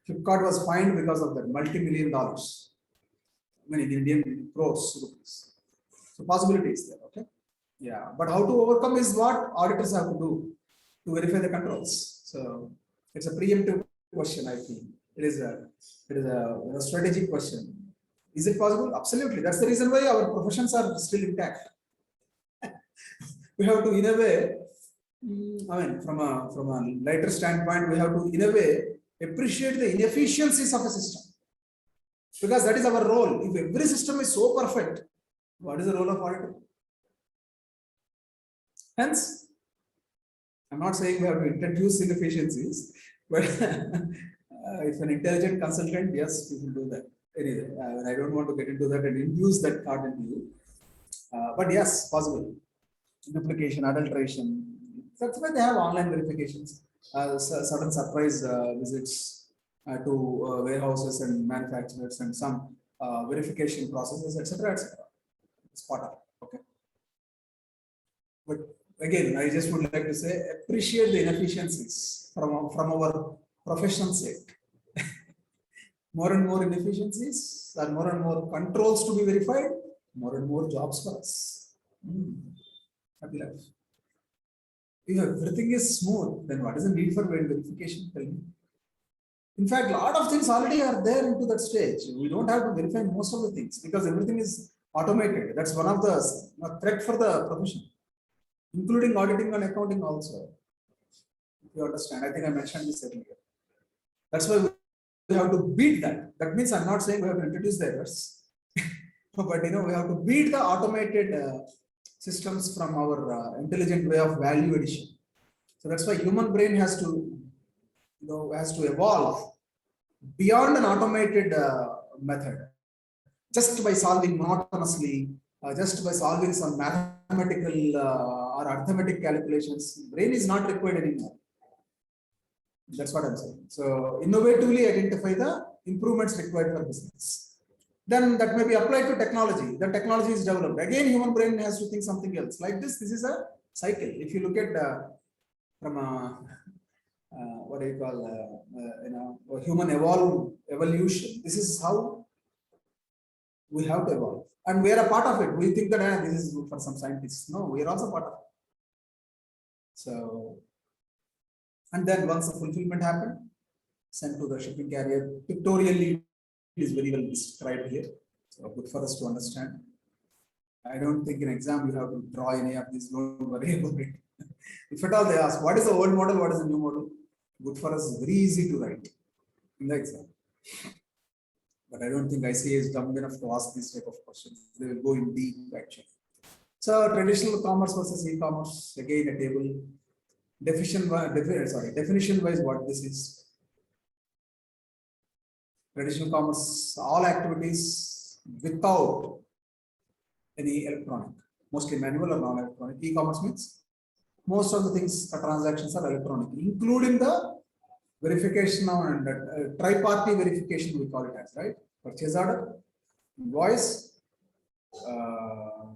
Flipkart was fined because of that, multi-million dollars. Many Indian crores rupees. So possibility is there. Okay. Yeah, but how to overcome is what auditors have to do to verify the controls. So it's a preemptive question. I think it is a strategic question. Is it possible? Absolutely. That's the reason why our professions are still intact. We have to, in a way, I mean, from a lighter standpoint, we have to, in a way, appreciate the inefficiencies of a system, because that is our role. If every system is so perfect, what is the role of auditor? Hence, I'm not saying we have to introduce inefficiencies, but if an intelligent consultant, yes, we will do that. Anyway, I don't want to get into that and induce that thought into you. But yes, possible. Duplication, adulteration. That's why they have online verifications, sudden surprise visits to warehouses and manufacturers, and some verification processes, etc., etc. It's part of it. Okay. But again, I just would like to say, appreciate the inefficiencies from our professional sake. More and more inefficiencies, and more controls to be verified, more and more jobs for us. Happy life. If everything is smooth, then what is the need for verification? Tell me. In fact, a lot of things already are there into that stage. We don't have to verify most of the things because everything is automated. That's one of the threat for the profession, including auditing and accounting also. If you understand, I think I mentioned this earlier. That's why we have to beat that. That means I'm not saying we have to introduce the errors, but we have to beat the automated systems from our intelligent way of value addition. So that's why human brain has to, evolve beyond an automated method. Just by solving monotonously, just by solving some mathematical or arithmetic calculations, brain is not required anymore. That's what I'm saying. So innovatively identify the improvements required for business. Then that may be applied to technology. The technology is developed. Again, human brain has to think something else. Like this is a cycle. If you look at from a what do you call human evolution. This is how we have to evolve, and we are a part of it. We think that this is good for some scientists. No, we are also part of it. So. And then once the fulfillment happened, sent to the shipping carrier. Pictorially, it is very well described here. So good for us to understand. I don't think in exam you have to draw any of these. Don't worry about it. If at all they ask, what is the old model, what is the new model? Good for us, very easy to write in the exam. But I don't think ICA is dumb enough to ask these type of questions. They will go in deep actually. So traditional commerce versus e-commerce, again a table. Definition wise, what this is. Traditional commerce, all activities without any electronic, mostly manual or non-electronic. E-commerce means most of the things, the transactions are electronic, including the verification and tri-party verification, we call it as, right? Purchase order, invoice,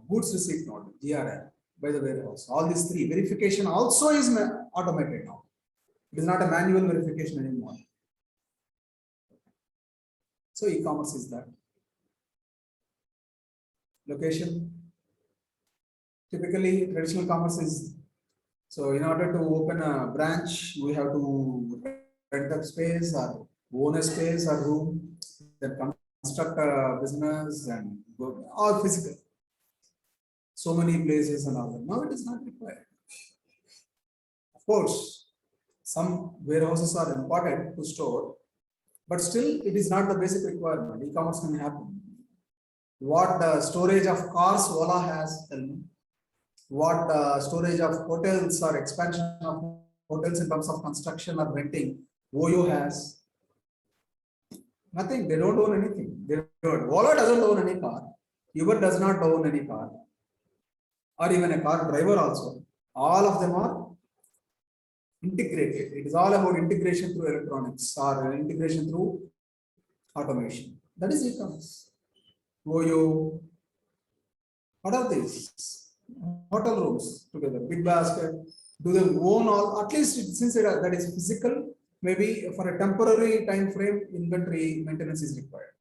goods receipt note, GRN. by the warehouse. All these three verification also is automated now. It is not a manual verification anymore. So e-commerce is that. Location. Typically, traditional commerce is, so in order to open a branch, we have to rent a space or own a space or room, then construct a business and go, all physical. So many places and all that. Now it is not required. Of course, some warehouses are important to store, but still it is not the basic requirement. E-commerce can happen. What storage of cars Ola has, tell me. What storage of hotels or expansion of hotels in terms of construction or renting, Oyo has. Nothing, they don't own anything. They don't. Ola doesn't own any car. Uber does not own any car. Or even a car driver also. All of them are integrated. It is all about integration through electronics or integration through automation. That is e-commerce. Oyo. What are these? Hotel rooms together, big basket. Do they own all? At least since that is physical, maybe for a temporary time frame, inventory maintenance is required.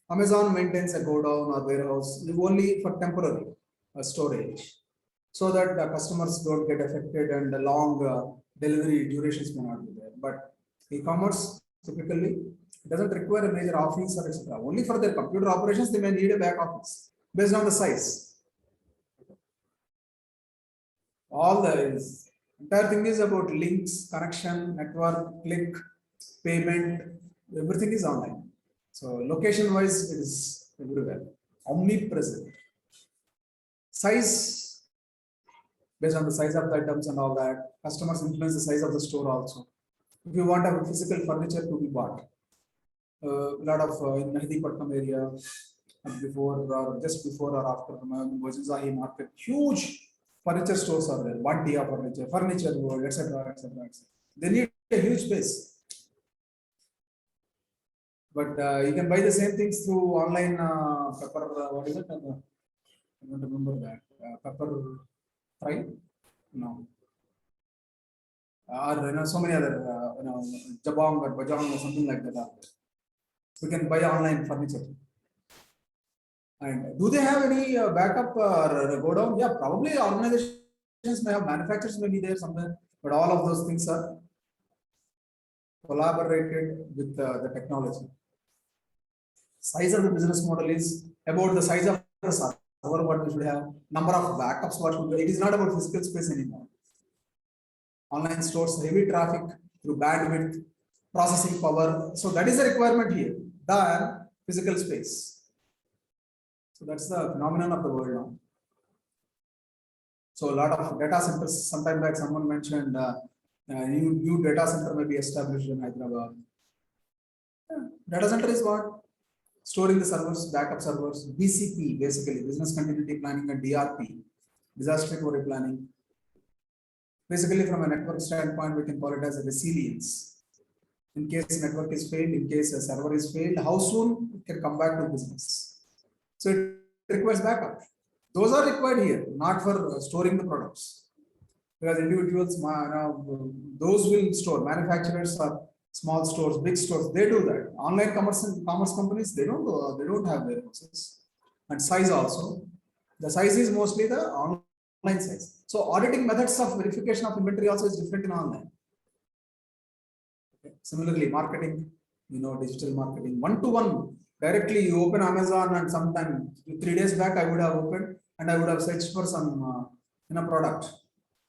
Amazon maintains a godown or warehouse only for temporary storage, so that the customers don't get affected and the long delivery durations may not be there. But e-commerce typically doesn't require a major office or etc. Only for their computer operations, they may need a back office based on the size. All the entire thing is about links, connection, network, click, payment, everything is online. So location wise, it is everywhere, omnipresent. Size, based on the size of the items and all that, customers influence the size of the store also. If you want a physical furniture to be bought, a lot of in Mehdipatnam area, before or just before or after Vajizahi market, huge furniture stores are there. One Dia furniture world, etc., etc., etc. They need a huge space. But you can buy the same things through online pepper. What is it? I don't remember that. Pepper fry? No. Or so many other Jabong or Bajong or something like that. We can buy online furniture. And do they have any backup or go down? Yeah, probably organizations may have, manufacturers may be there somewhere, but all of those things are collaborated with the technology. Size of the business model is about the size of the server, what we should have, number of backups, what we do. It is not about physical space anymore. Online stores, heavy traffic through bandwidth, processing power. So that is the requirement here, than physical space. So that's the phenomenon of the world now. So a lot of data centers, sometime back someone mentioned new data center may be established in Hyderabad. Data center is what? Storing the servers, backup servers, BCP, basically business continuity planning, and DRP, disaster recovery planning. Basically, from a network standpoint, we can call it as a resilience. In case network is failed, in case a server is failed, how soon it can come back to business. So it requires backup. Those are required here, not for storing the products. Because individuals, those will store. Manufacturers are small stores, big stores, they do that. Online commerce companies, they don't have warehouses. And size also. The size is mostly the online size. So auditing methods of verification of inventory also is different in online. Okay. Similarly, marketing, digital marketing, one-to-one. Directly you open Amazon, and sometime 3 days back I would have opened and I would have searched for some product,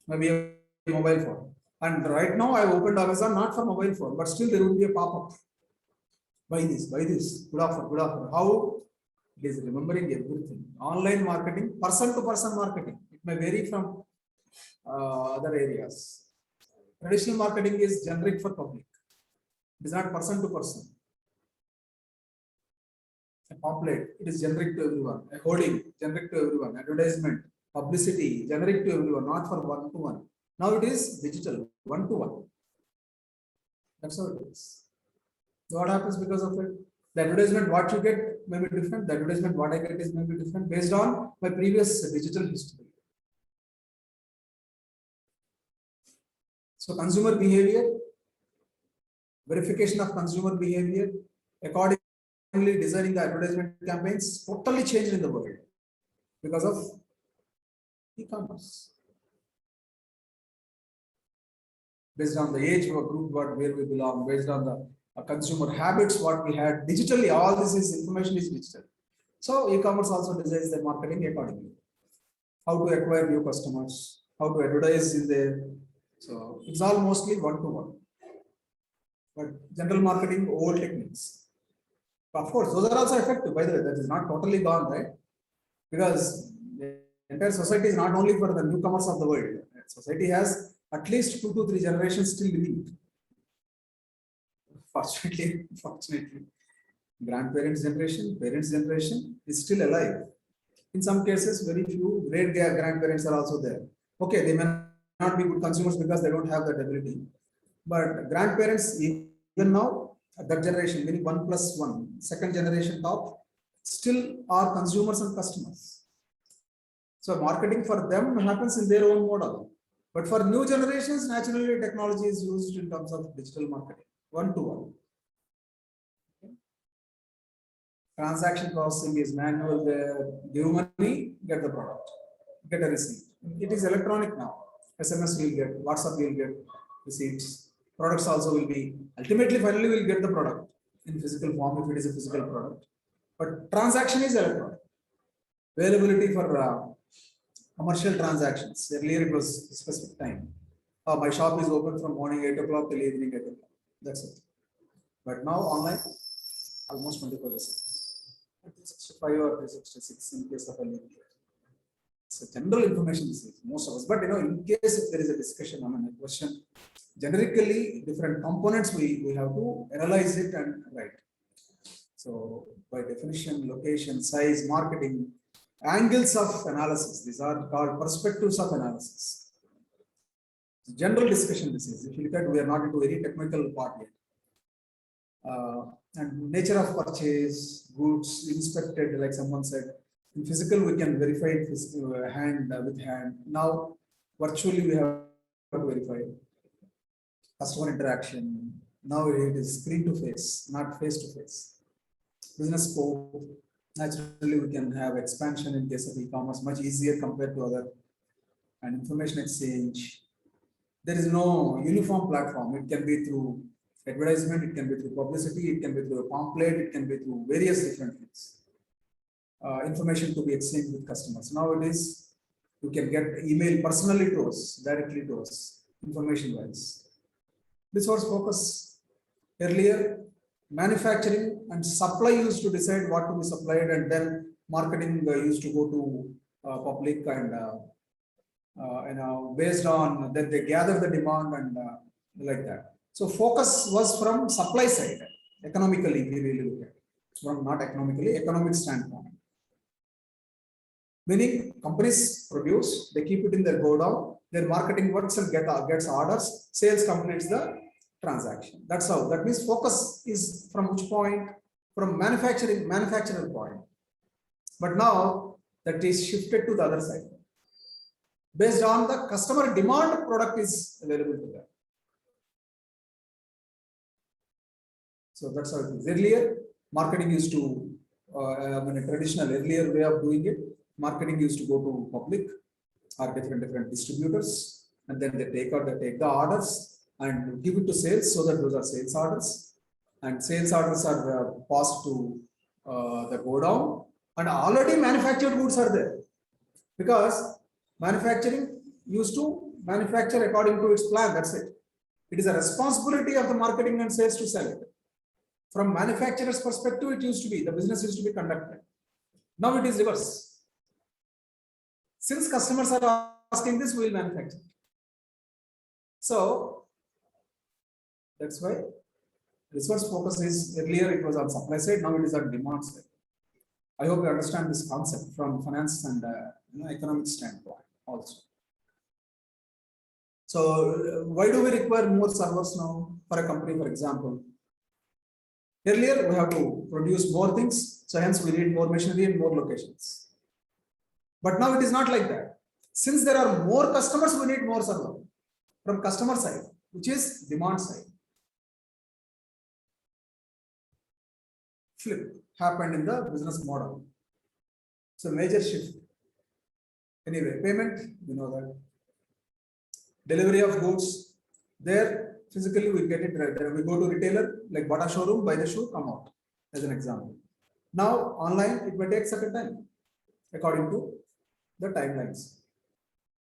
maybe a mobile phone. And right now I opened Amazon not for mobile phone, but still there would be a pop-up. Buy this, good offer, good offer. How? It is remembering everything. Online marketing, person to person marketing. It may vary from other areas. Traditional marketing is generic for public. It is not person to person. A pamphlet, it is generic to everyone. A hoarding, generic to everyone. Advertisement, publicity, generic to everyone, not for one-to-one. Now it is digital, one-to-one. That's how it is. So what happens because of it? The advertisement, what you get may be different. The advertisement, what I get is may be different based on my previous digital history. So consumer behavior, verification of consumer behavior, accordingly designing the advertisement campaigns totally changed in the world because of e-commerce. Based on the age or group where we belong, based on the consumer habits, what we had digitally, all this is information is digital. So e-commerce also designs the marketing accordingly. How to acquire new customers, how to advertise in there. So it's all mostly one-to-one. But general marketing, old techniques. Of course, those are also effective, by the way, that is not totally gone, right? Because the entire society is not only for the newcomers of the world. Society has at least 2 to 3 generations still living. Fortunately, grandparents' generation, parents' generation is still alive. In some cases, very few great grandparents are also there. Okay, they may not be good consumers because they don't have that ability. But grandparents, even now, that generation, meaning 1+1, second generation top, still are consumers and customers. So marketing for them happens in their own model. But for new generations, naturally technology is used in terms of digital marketing, one-to-one. Transaction processing is manual, there, give money, get the product, get a receipt. It is electronic now. SMS will get, WhatsApp will get receipts. Products also will be, ultimately, finally, we'll get the product in physical form if it is a physical product. But transaction is electronic. Availability for commercial transactions. Earlier it was a specific time. My shop is open from morning 8 o'clock till evening 8 o'clock. That's it. But now online, almost 24%. 365 or 366 in case of a link. So general information is most of us. But in case if there is a discussion on a question, generically different components we have to analyze it and write. So by definition, location, size, marketing, angles of analysis, these are called perspectives of analysis. General discussion this is. If you look at, we are not into very technical part yet. And nature of purchase, goods inspected, like someone said, in physical we can verify it hand with hand. Now virtually we have to verify customer interaction. Now it is screen to face, not face to face. Business scope, naturally we can have expansion in case of e-commerce much easier compared to other, and information exchange. There is no uniform platform. It can be through advertisement, it can be through publicity, it can be through a pamphlet, it can be through various different things. Information to be exchanged with customers. Nowadays, you can get email personally to us, directly to us, information wise. This was focus earlier. Manufacturing and supply used to decide what to be supplied, and then marketing used to go to public and based on that they gather the demand and like that. So focus was from supply side, economically, if we really look at it, from not economically, economic standpoint. Meaning companies produce, they keep it in their godown, their marketing works and gets orders, sales completes the transaction. That's how. That means focus is from which point? From manufacturer point. But now that is shifted to the other side. Based on the customer demand, product is available to them. So that's how it is. Earlier, marketing used to, a traditional earlier way of doing it, marketing used to go to public or different distributors, and then they take the orders and give it to sales, so that those are sales orders, and sales orders are passed to the godown, and already manufactured goods are there, because manufacturing used to manufacture according to its plan. That's it. It is a responsibility of the marketing and sales to sell it. From manufacturer's perspective, it used to be, the business used to be conducted. Now it is reverse. Since customers are asking this, we will manufacture. So that's why resource focus is, earlier it was on supply side, now it is on demand side. I hope you understand this concept from finance and economic standpoint also. So why do we require more servers now for a company, for example? Earlier, we have to produce more things, so hence we need more machinery and more locations. But now it is not like that. Since there are more customers, we need more server from customer side. which is demand side. Flip happened in the business model. So major shift. Anyway, payment, you know that. Delivery of goods, there physically we get it right there. We go to retailer like Bata showroom, buy the shoe, come out as an example. Now online it may take certain time according to the timelines.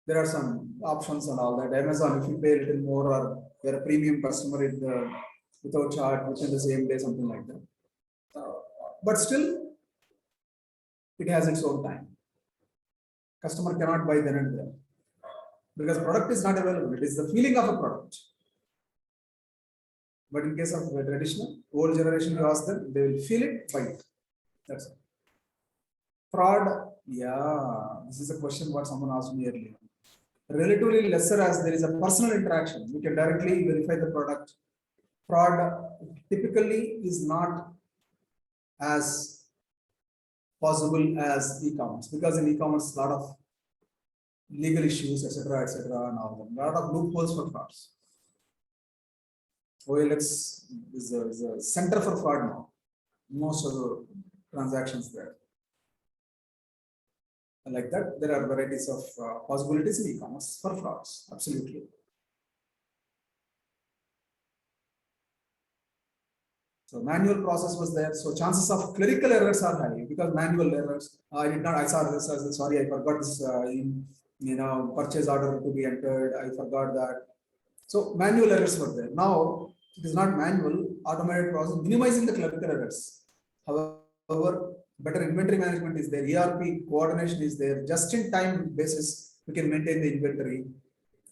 There are some options and all that. Amazon, if you pay a little more or you're a premium customer in the without charge within the same day, something like that. But still, it has its own time. Customer cannot buy then and there because product is not available. It is the feeling of a product. But in case of the traditional, old generation, you ask them, they will feel it, buy it. That's it. Fraud, yeah, this is a question what someone asked me earlier. Relatively lesser as there is a personal interaction. You can directly verify the product. Fraud typically is not as possible as e-commerce because in e-commerce, a lot of legal issues, etc., and all that. A lot of loopholes for frauds. OLX is a center for fraud now. Most of the transactions there. Like that, there are varieties of possibilities in e-commerce for frauds. Absolutely. So manual process was there. So chances of clerical errors are high because manual errors. I saw this. Sorry, I forgot this. Purchase order to be entered. I forgot that. So manual errors were there. Now it is not manual, automated process, minimizing the clerical errors. However, better inventory management is there. ERP coordination is there. Just-in-time basis, we can maintain the inventory.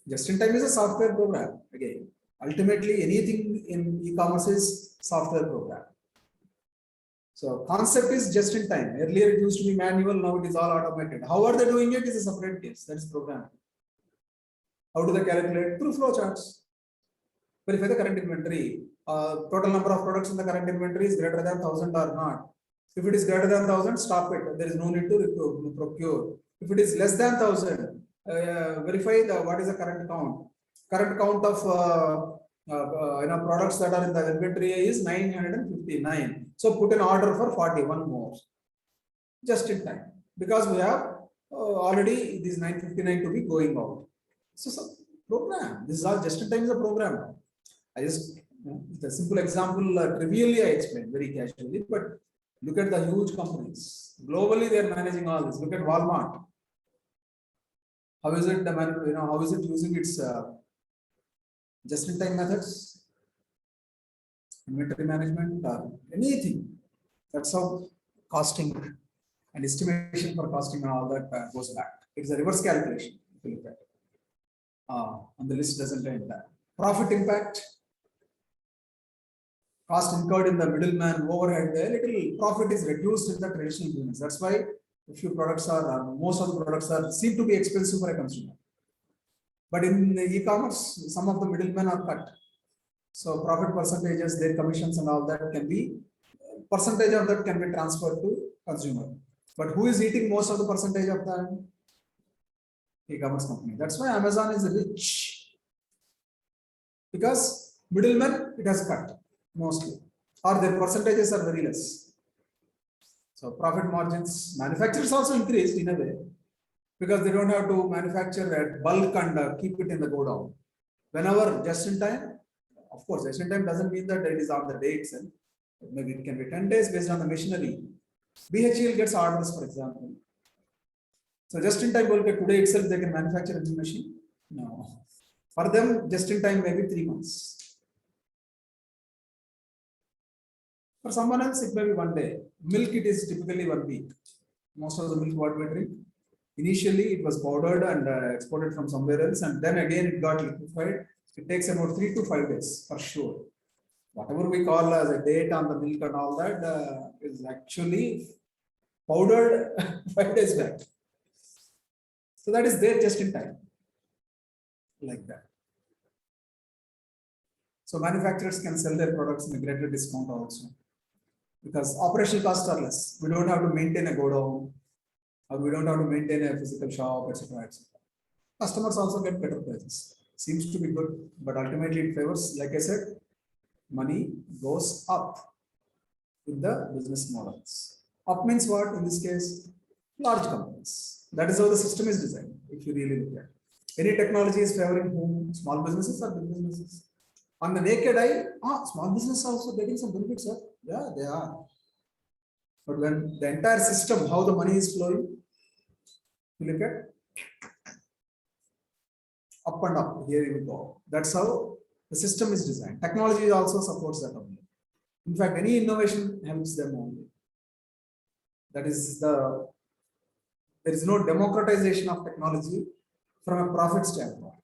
Just-in-time is a software program. Again, ultimately, anything in e-commerce is software program. So concept is just-in-time. Earlier, it used to be manual. Now it is all automated. How are they doing it? Is a separate case. That is programming. How do they calculate? Through flowcharts. Verify the current inventory. Total number of products in the current inventory is greater than 1,000 or not. If it is greater than 1,000, stop it. There is no need to procure. If it is less than 1,000, verify what is the current count. Current count of products that are in the inventory is 959. So put an order for 41 more. Just in time because we have already these 959 to be going out. So program. This is all just in time is a program. I just the simple example trivially I explained very casually, but look at the huge companies. Globally, they are managing all this. Look at Walmart. How is it how is it using its just-in-time methods, inventory management, or anything? That's how costing and estimation for costing and all that goes back. It's a reverse calculation. If you look at it. And the list doesn't end that. Profit impact. Cost incurred in the middleman overhead, a little profit is reduced in the traditional business. That's why a few products most of the products seem to be expensive for a consumer. But in the e-commerce, some of the middlemen are cut. So profit percentages, their commissions and all that can be, percentage of that can be transferred to consumer. But who is eating most of the percentage of that? E-commerce company. That's why Amazon is rich. Because middlemen, it has cut. Mostly, or their percentages are very less. So profit margins, manufacturers also increased in a way because they don't have to manufacture at bulk and keep it in the go down. Whenever just in time, of course, just in time doesn't mean that it is on the day itself. Maybe it can be 10 days based on the machinery. BHEL gets orders, for example. So just in time, today itself they can manufacture a new machine. No, for them, just in time maybe 3 months. For someone else, it may be 1 day. Milk, it is typically 1 week. Most of the milk what we drink. Initially, it was powdered and exported from somewhere else, and then again it got liquefied. It takes about 3 to 5 days for sure. Whatever we call as a date on the milk and all that is actually powdered 5 days back. So that is there just in time, like that. So manufacturers can sell their products in a greater discount also. Because operational costs are less. We don't have to maintain a godown, or we don't have to maintain a physical shop, etc. Customers also get better prices. seems to be good, but ultimately it favors, like I said, money goes up with the business models. Up means what? In this case, large companies. That is how the system is designed, if you really look at it. Any technology is favoring whom? Small businesses or big businesses? On the naked eye, small business also getting some benefits, sir. Yeah, they are. But when the entire system, how the money is flowing, you look at up and up, here you go. That's how the system is designed. Technology also supports that only. In fact, any innovation helps them only. That is there is no democratization of technology from a profit standpoint.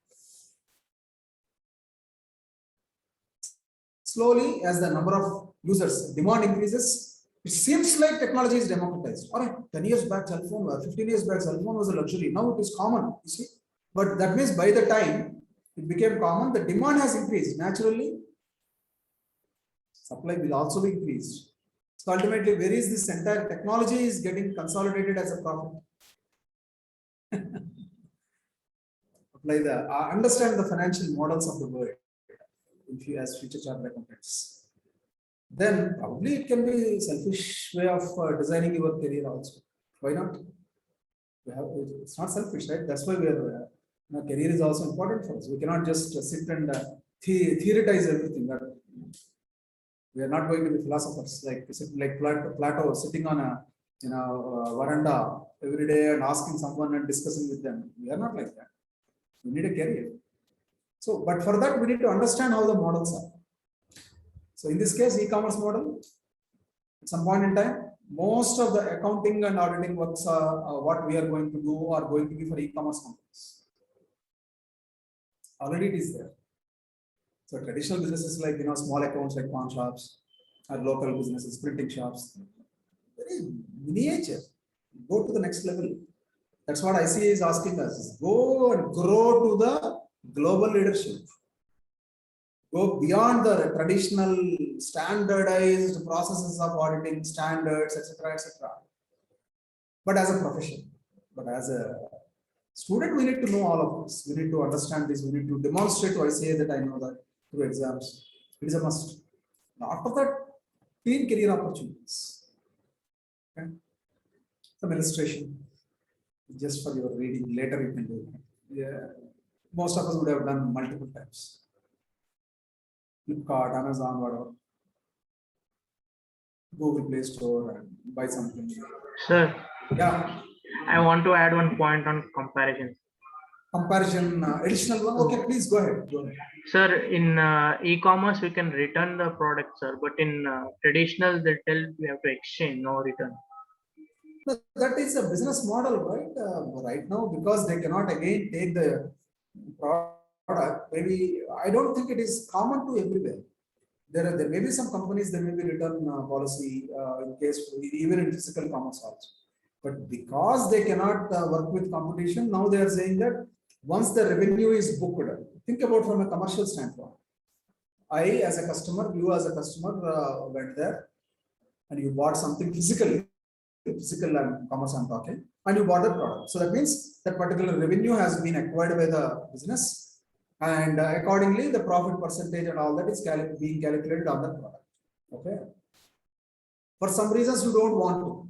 Slowly, as the number of users, demand increases, it seems like technology is democratized. All right, 10 years back, cell phone, 15 years back, cell phone was a luxury. Now it is common, you see. But that means by the time it became common, the demand has increased. Naturally, supply will also be increased. So ultimately, where is this entire technology is getting consolidated as a profit? Apply understand the financial models of the world if you as future chartered accountants. Then probably it can be a selfish way of designing your career also. Why not? It's not selfish, right? That's why we are. Career is also important for us. We cannot just sit and theorize everything. That we are not going to be philosophers like Plato sitting on a veranda every day and asking someone and discussing with them. We are not like that. We need a career. So, but for that we need to understand how the models are. So in this case, e-commerce model, at some point in time, most of the accounting and auditing works are what we are going to do are going to be for e-commerce companies. Already it is there. So traditional businesses like small accounts like pawn shops or local businesses, printing shops, very miniature. Go to the next level. That's what ICA is asking us. Go and grow to the global leadership. Go beyond the traditional standardized processes of auditing standards, etc., etc. But as a profession, but as a student, we need to know all of this. We need to understand this. We need to demonstrate to ICA that I know that through exams. It is a must. Now, after that, clean career opportunities. Okay. Some illustration, just for your reading. Later you can do it. Yeah. Most of us would have done multiple times. Flipkart, Amazon, whatever. Google Play Store and buy something. Sir, Yeah. I want to add one point on comparison. Comparison, additional one. Okay, please go ahead. Go ahead. Sir, in e-commerce, we can return the product, sir, but in traditional, they tell we have to exchange, no return. No, that is a business model, right? Right now, because they cannot again take the product. Maybe I don't think it is common to everywhere. There may be some companies there may be return policy in case even in physical commerce also. But because they cannot work with competition, now they are saying that once the revenue is booked, think about from a commercial standpoint. I as a customer, you as a customer went there and you bought something physically, physical and commerce I'm talking, and you bought the product. So that means that particular revenue has been acquired by the business, and accordingly the profit percentage and all that is being calculated on the product. Okay. For some reasons you don't want to,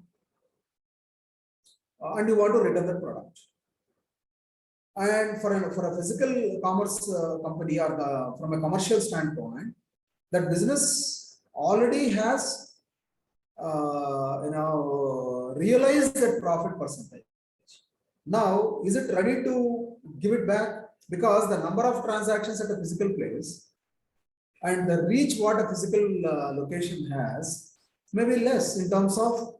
and you want to return the product. And for a physical commerce company or from a commercial standpoint, that business already has realized that profit percentage. Now, is it ready to give it back? Because the number of transactions at a physical place and the reach what a physical location has may be less in terms of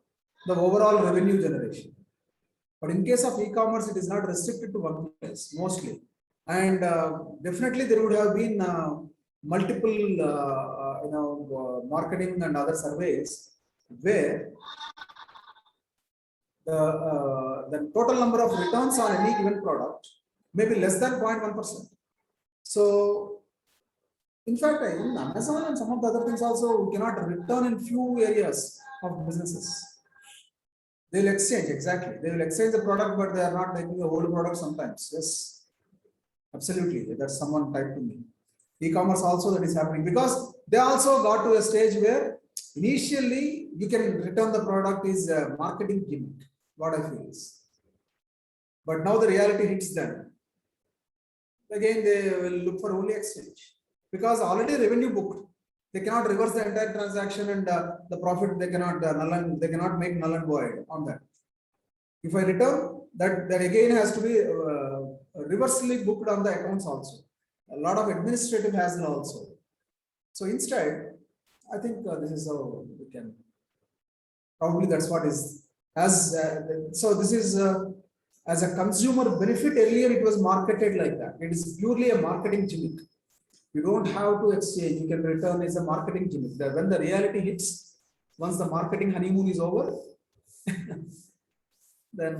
the overall revenue generation. But in case of e-commerce, it is not restricted to one place mostly, and definitely there would have been multiple marketing and other surveys where the total number of returns on any given product may be less than 0.1%. So, in fact, in Amazon and some of the other things also, we cannot return in few areas of businesses. They will exchange, exactly. They will exchange the product, but they are not taking the whole product sometimes. Yes. Absolutely, that's someone typed to me. E-commerce also that is happening because they also got to a stage where initially you can return the product is a marketing gimmick, what I feel is. But now the reality hits them. Again, they will look for only exchange because already revenue booked. They cannot reverse the entire transaction and the profit they cannot they cannot make null and void on that. If I return, that again has to be reversely booked on the accounts also. A lot of administrative hassle also. So instead, I think this is how we can. Probably that's what is as so. This is as a consumer benefit. Earlier, it was marketed like that. It is purely a marketing gimmick. You don't have to exchange. You can return as a marketing gimmick. When the reality hits, once the marketing honeymoon is over, then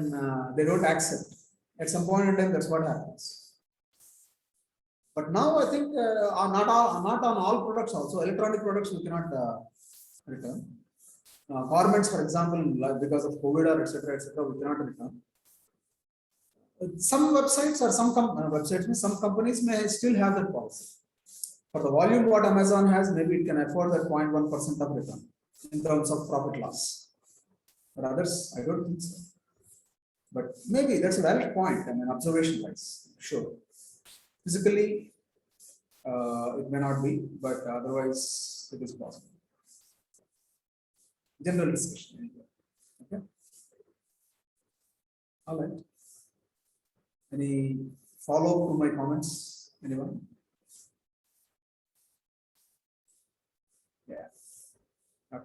they don't accept. At some point in time, that's what happens. But now I think not on all products also. Electronic products we cannot return. Garments, for example, because of COVID or etc., we cannot return. Some websites or some companies may still have that policy. For the volume what Amazon has, maybe it can afford that 0.1% of return in terms of profit loss. But others, I don't think so. But maybe that's a valid point. I mean, observation wise, sure. Physically, it may not be, but otherwise it is possible. General discussion. Okay. All right. Any follow-up to my comments? Anyone? Yeah. Okay.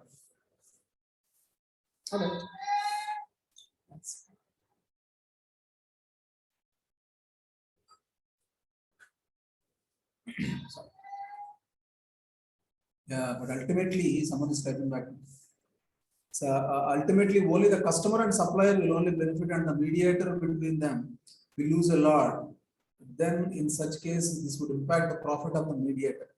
All right. That's sorry. Yeah, but ultimately, someone is typing back. So ultimately, only the customer and supplier will only benefit, and the mediator between them will lose a lot. Then, in such case, this would impact the profit of the mediator.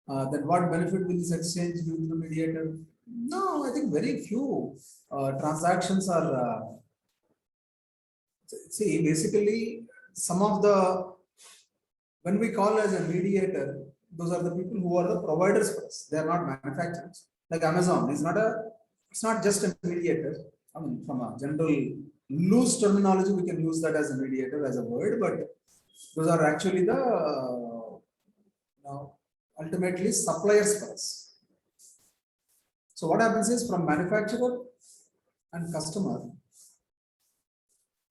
Then, what benefit will this exchange give to the mediator? No, I think very few transactions are. See, basically, some of the when we call as a mediator, those are the people who are the providers for us. They are not manufacturers. Like Amazon is not it's not just a mediator. I mean, from a general loose terminology, we can use that as a mediator as a word, but those are actually the ultimately suppliers for us. So what happens is from manufacturer and customer.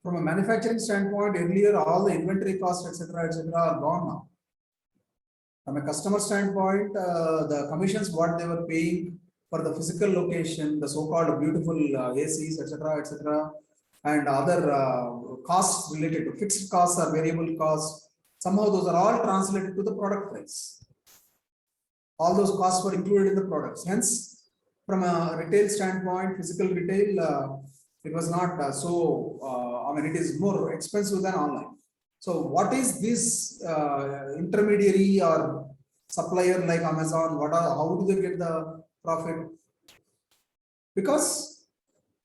From a manufacturing standpoint, earlier all the inventory costs, etc., are gone now. From a customer standpoint, the commissions what they were paying for the physical location, the so-called beautiful ACs, etc., and other costs related to fixed costs or variable costs, somehow those are all translated to the product price. All those costs were included in the products. Hence, from a retail standpoint, physical retail, it was not I mean, it is more expensive than online. So what is this intermediary or supplier like Amazon? How do they get the profit? Because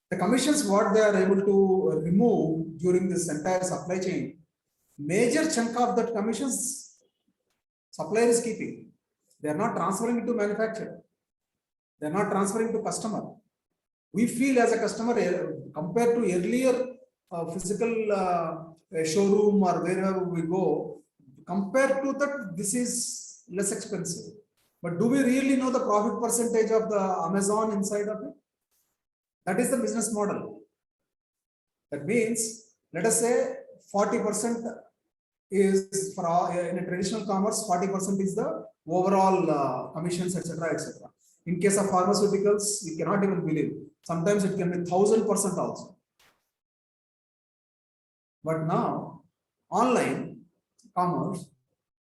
the commissions what they are able to remove during this entire supply chain, major chunk of that commissions supplier is keeping. They are not transferring it to manufacturer. They are not transferring to customer. We feel as a customer compared to earlier physical showroom or wherever we go, compared to that, this is less expensive. But do we really know the profit percentage of the Amazon inside of it? That is the business model. That means, let us say 40% is for all, in a traditional commerce, 40% is the overall commissions, etc., etc. In case of pharmaceuticals, we cannot even believe. Sometimes it can be 1000% also. But now, online commerce,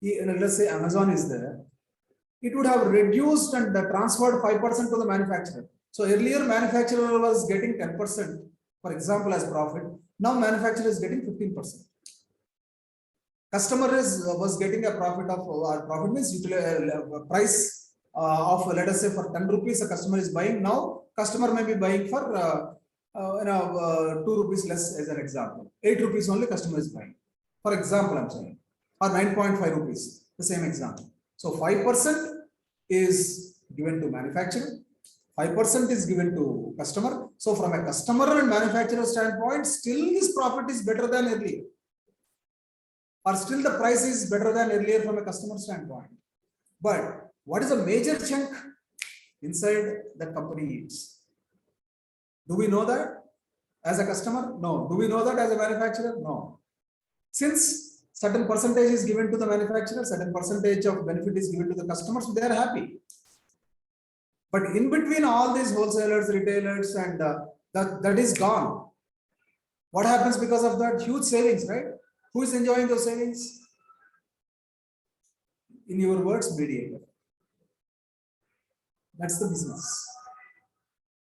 let's say Amazon is there, it would have reduced and transferred 5% to the manufacturer. So earlier manufacturer was getting 10%, for example, as profit. Now manufacturer is getting 15%. Customer was getting a profit of profit means price of let us say for 10 rupees a customer is buying. Now customer may be buying for 2 rupees less as an example. 8 rupees only customer is buying. For example, I'm saying, or 9.5 rupees, the same example. So 5% is given to manufacturer, 5% is given to customer. So from a customer and manufacturer standpoint, still his profit is better than earlier. Or still the price is better than earlier from a customer standpoint. But what is a major chunk inside that company eats? Do we know that as a customer? No. Do we know that as a manufacturer? No. Since certain percentage is given to the manufacturer, certain percentage of benefit is given to the customers, they are happy. But in between all these wholesalers, retailers, and that is gone. What happens because of that? Huge savings, right? Who is enjoying those savings? In your words, mediator. That's the business.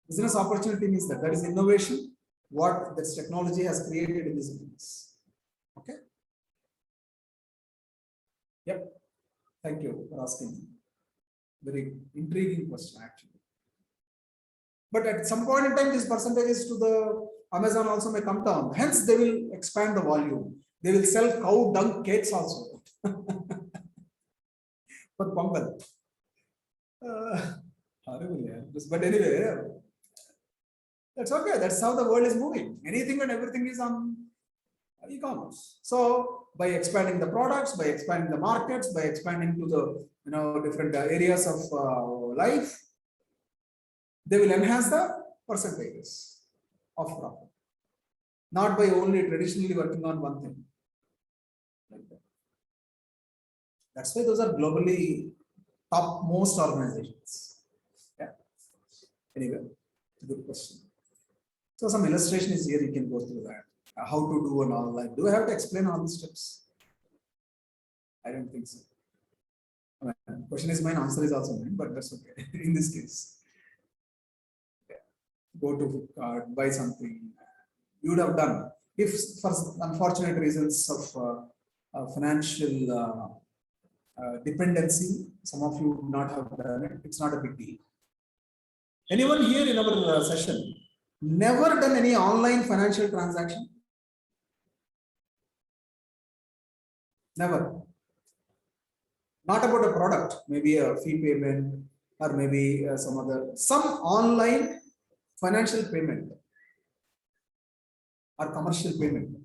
Business opportunity means that is innovation, what this technology has created in this business. Okay. Yep. Thank you for asking. Very intriguing question, actually. But at some point in time, these percentages to the Amazon also may come down. Hence, they will expand the volume. They will sell cow dung cakes also. For Pongal. Horrible, yeah. But anyway, that's okay. That's how the world is moving. Anything and everything is on e-commerce. So by expanding the products, by expanding the markets, by expanding to the different areas of life, they will enhance the percentages of profit. Not by only traditionally working on one thing. Like that. That's why those are globally topmost organizations. Yeah. Anyway, good question. So some illustration is here. You can go through that. How to do and all that. Do I have to explain all the steps? I don't think so. I mean, question is mine, answer is also mine, but that's okay. In this case, yeah. Go to Flipkart, buy something. You would have done. If for unfortunate reasons of financial dependency, some of you would not have done it. It's not a big deal. Anyone here in our session never done any online financial transaction? Never. Not about a product, maybe a fee payment or maybe some online financial payment or commercial payment.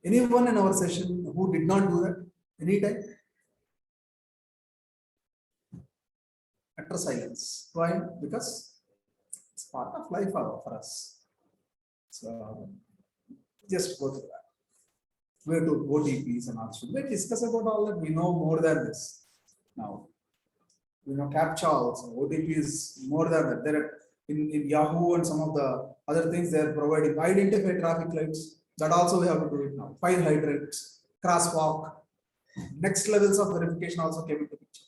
Anyone in our session who did not do that anytime? Utter silence. Why? Because it's part of life for us. So just go through that. Where to OTPs and all. Should we discuss about all that? We know more than this now. We know CAPTCHA also. OTP is more than that. There are in Yahoo and some of the other things they are providing. Identify traffic lights. That also we have to do it now. Fire hydrants, crosswalk. Next levels of verification also came into picture.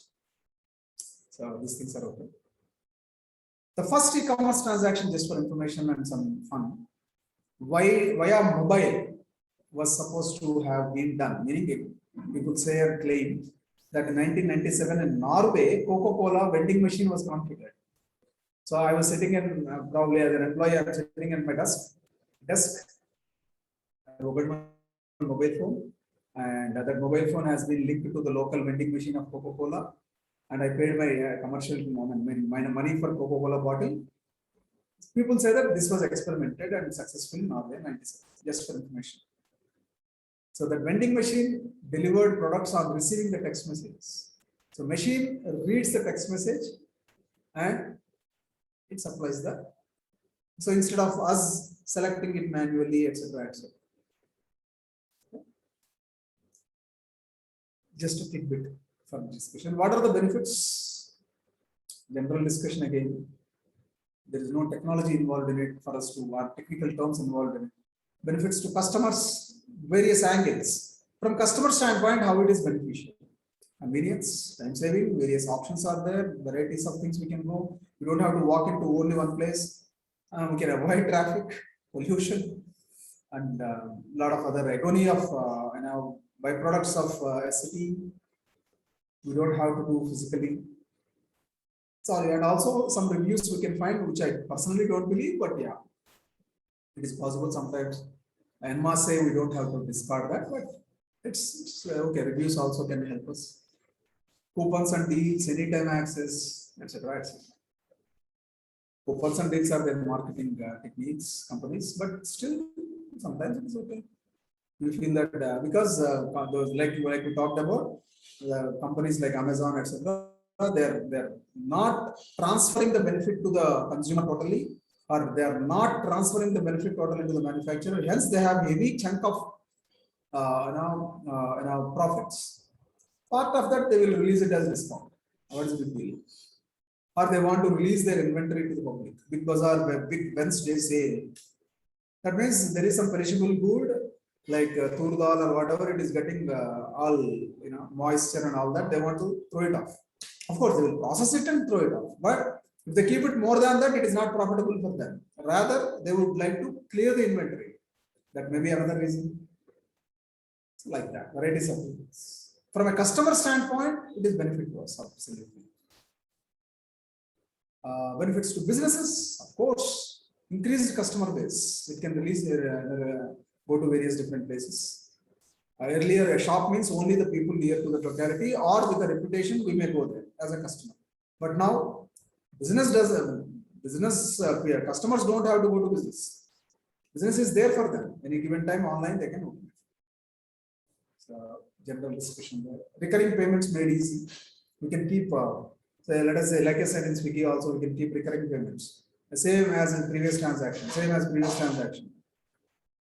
So these things are okay. The first e-commerce transaction, just for information and some fun, via mobile was supposed to have been done. Meaning, we could say or claim that in 1997 in Norway, Coca-Cola vending machine was configured. So I was sitting in probably as an employee, I was sitting in my desk. I opened my mobile phone, and that mobile phone has been linked to the local vending machine of Coca-Cola, and I paid my commercial money for Coca-Cola bottle. People say that this was experimented and successful in Norway 97. Just for information. So the vending machine delivered products on receiving the text messages. So machine reads the text message and it supplies the. So instead of us selecting it manually, etc., etc. Just a tidbit for discussion. What are the benefits? General discussion again. There is no technology involved in it for us to, or technical terms involved in it. Benefits to customers, various angles. From customer standpoint, how it is beneficial. Convenience, time saving, various options are there, varieties of things we can go. We don't have to walk into only one place. We can avoid traffic, pollution, and a lot of other agony of byproducts of city. We don't have to do physically. Sorry, and also some reviews we can find, which I personally don't believe, but yeah, it is possible sometimes. I must say we don't have to discard that, but it's okay. Reviews also can help us. Coupons and deals, anytime access, etc. etc. Coupons and deals are their marketing techniques, companies, but still sometimes it is okay. We feel that because those like we talked about, the companies like Amazon, etc. They're not transferring the benefit to the consumer totally, or they are not transferring the benefit totally to the manufacturer. Hence, they have heavy chunk of profits. Part of that they will release it as discount. What is the big deal? Or they want to release their inventory to the public. Big Bazaar, big Wednesday sale. That means there is some perishable good like tur dal or whatever it is getting all moisture and all that. They want to throw it off. Of course, they will process it and throw it off. But if they keep it more than that, it is not profitable for them. Rather, they would like to clear the inventory. That may be another reason. Like that, varieties of things. From a customer standpoint, it is benefit to us, absolutely. Benefits to businesses, of course, increased customer base. It can release their go to various different places. Earlier, a shop means only the people near to the locality or with a reputation, we may go there as a customer. But now, business does customers don't have to go to business. Business is there for them. Any given time, online they can open it. So, general discussion there. Recurring payments made easy. We can keep. So let us say, like I said in Swiggy, also we can keep recurring payments. The same as in previous transaction.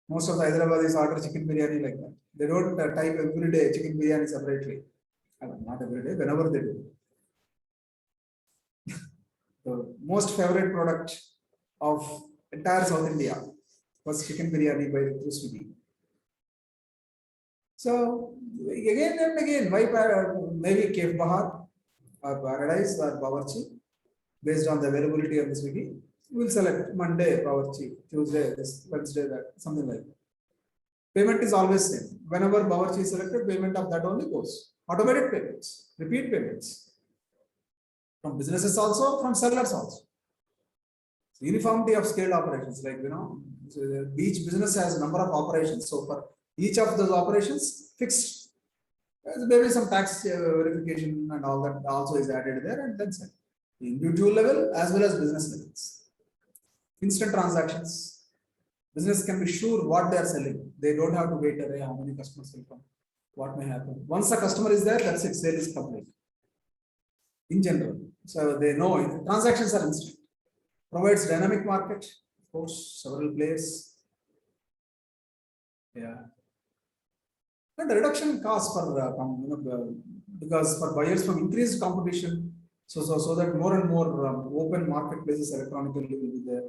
Most of the Hyderabadis order chicken biryani like that. They don't type every day chicken biryani separately. Not every day, whenever they do. The most favorite product of entire South India was chicken biryani by Swiggy. So again and again, why maybe Cave Bahar or Paradise or Bawarchi, based on the availability of the Swiggy, we'll select Monday Bawarchi, Tuesday, Wednesday, that something like that. Payment is always same. Whenever Bawarchi is selected, payment of that only goes. Automated payments, repeat payments. From businesses also, from sellers also. So uniformity of scaled operations, like so each business has a number of operations. So for each of those operations, fixed. Maybe some tax verification and all that also is added there, and then sent. Individual level as well as business levels. Instant transactions. Business can be sure what they are selling. They don't have to wait how many customers will come, what may happen. Once the customer is there, that's it, sale is complete. In general. So they know it. Transactions are instant. Provides dynamic market, of course, several players. Yeah. And the reduction in cost for because for buyers from increased competition, so that more and more open marketplaces electronically will be there.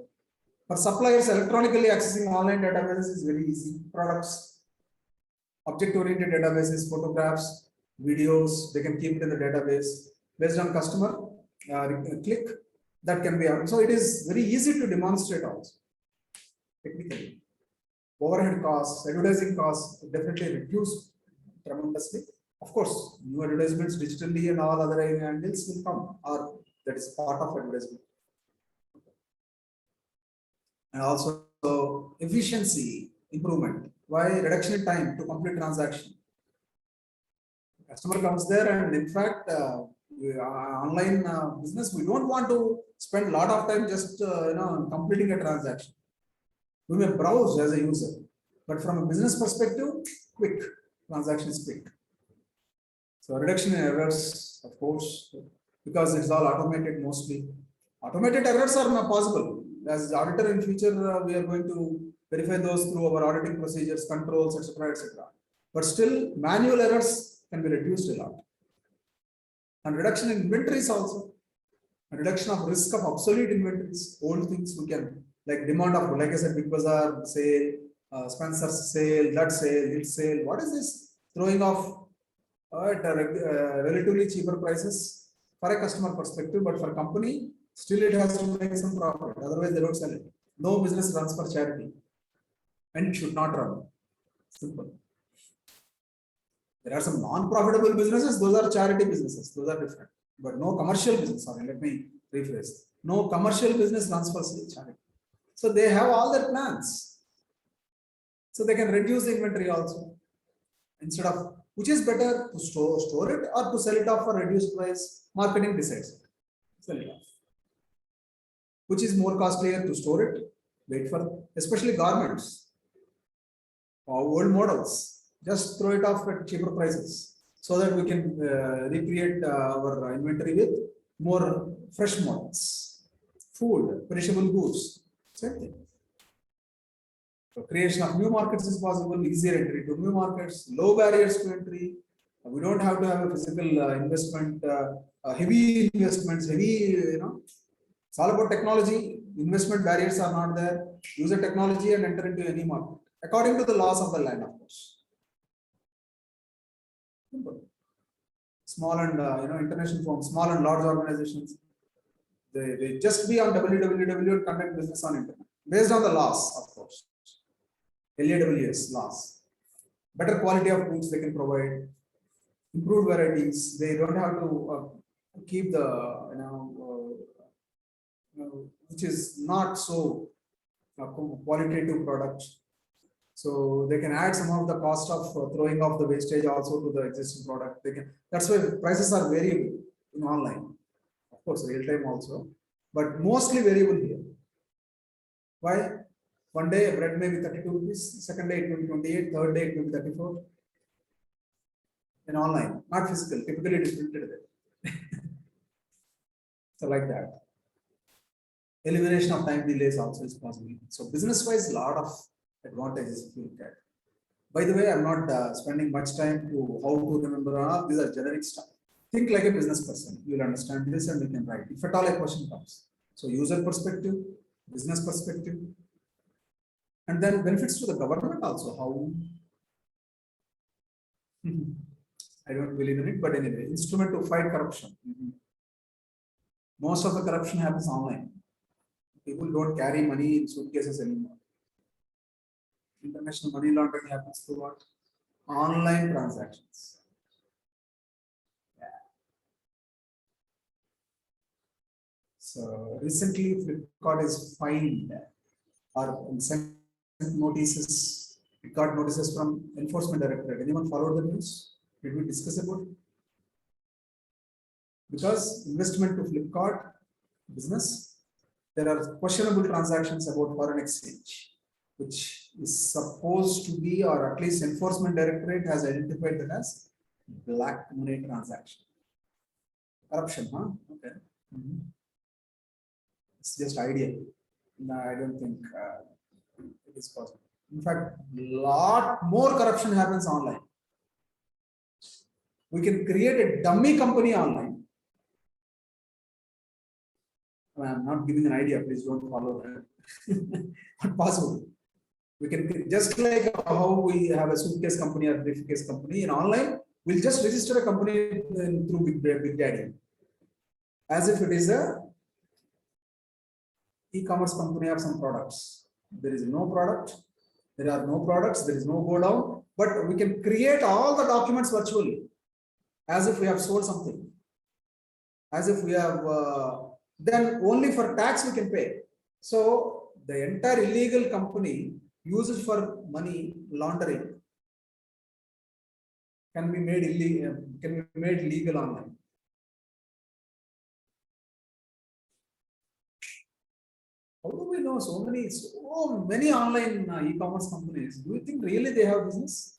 For suppliers, electronically accessing online databases is very easy. Products, object-oriented databases, photographs, videos, they can keep it in the database based on customer click. That can be so it is very easy to demonstrate also technically. Overhead costs, advertising costs definitely reduced tremendously. Of course, new advertisements digitally and all other angles will come, or that is part of advertisement. And also efficiency improvement. Why? Reduction in time to complete transaction. Customer comes there, and in fact, online business, we don't want to spend a lot of time just completing a transaction. We may browse as a user, but from a business perspective, quick transaction is quick. So reduction in errors, of course, because it's all automated mostly. Automated errors are not possible. As auditor in future, we are going to verify those through our auditing procedures, controls, etc., etc. But still, manual errors can be reduced a lot. And reduction in inventories also. A reduction of risk of obsolete inventories. Old things we can, like demand of, like I said, Big Bazaar sale, Spencer's sale, that sale, hit sale. What is this? Throwing off at relatively cheaper prices for a customer perspective, but for company, still it has to make some profit. Otherwise, they don't sell it. No business runs for charity, and it should not run. Simple. There are some non-profitable businesses, those are charity businesses, those are different. But no commercial business, sorry, let me rephrase. No commercial business runs for charity. So they have all their plans. So they can reduce the inventory also. Instead of, which is better to store it or to sell it off for reduced price? Marketing decides it. Sell it off. Which is more costlier to store it? Wait for, especially garments or old models. Just throw it off at cheaper prices so that we can recreate our inventory with more fresh models. Food, perishable goods, same thing. So creation of new markets is possible, easier entry to new markets, low barriers to entry. We don't have to have a physical investment, heavy investments, it's all about technology. Investment barriers are not there. Use a technology and enter into any market according to the laws of the land, of course. Small and international firms, small and large organizations, they just be on www and conduct business on internet based on the laws, of course. LAWS laws. Better quality of goods they can provide, improved varieties. They don't have to keep the which is not so qualitative products. So they can add some of the cost of throwing off the wastage also to the existing product. They can. That's why prices are variable in online. Of course, real time also, but mostly variable here. Why? One day a bread may be 32 rupees, second day it may be 28, third day it may be 34. In online, not physical. Typically, it is printed there. So like that. Elimination of time delays also is possible. So business-wise, a lot of advantages if you look at. By the way, I'm not spending much time to how to remember. These are generic stuff. Think like a business person. You'll understand this and you can write. If at all a question comes. So user perspective, business perspective, and then benefits to the government also. How? I don't believe in it, but anyway, instrument to fight corruption. Most of the corruption happens online. People don't carry money in suitcases anymore. International money laundering happens through what? Online transactions. Yeah. So recently, Flipkart is fined or sent notices. It got notices from Enforcement Directorate. Anyone followed the news? Did we discuss about it? Because investment to Flipkart business, there are questionable transactions about foreign exchange, which is supposed to be, or at least Enforcement Directorate has identified that as black money transaction. Corruption, huh? Okay. It's just idea. No, I don't think it is possible. In fact, a lot more corruption happens online. We can create a dummy company online. I'm not giving an idea, please don't follow that. Not possible. We can, just like how we have a suitcase company or briefcase company in online, we'll just register a company through Big Daddy. As if it is a e-commerce company of some products. There is no product, there are no products, there is no go down, but we can create all the documents virtually as if we have sold something. As if we have, then only for tax we can pay. So the entire illegal company used for money laundering can be made illegal, can be made legal online. How do we know so many online e-commerce companies? Do you think really they have business?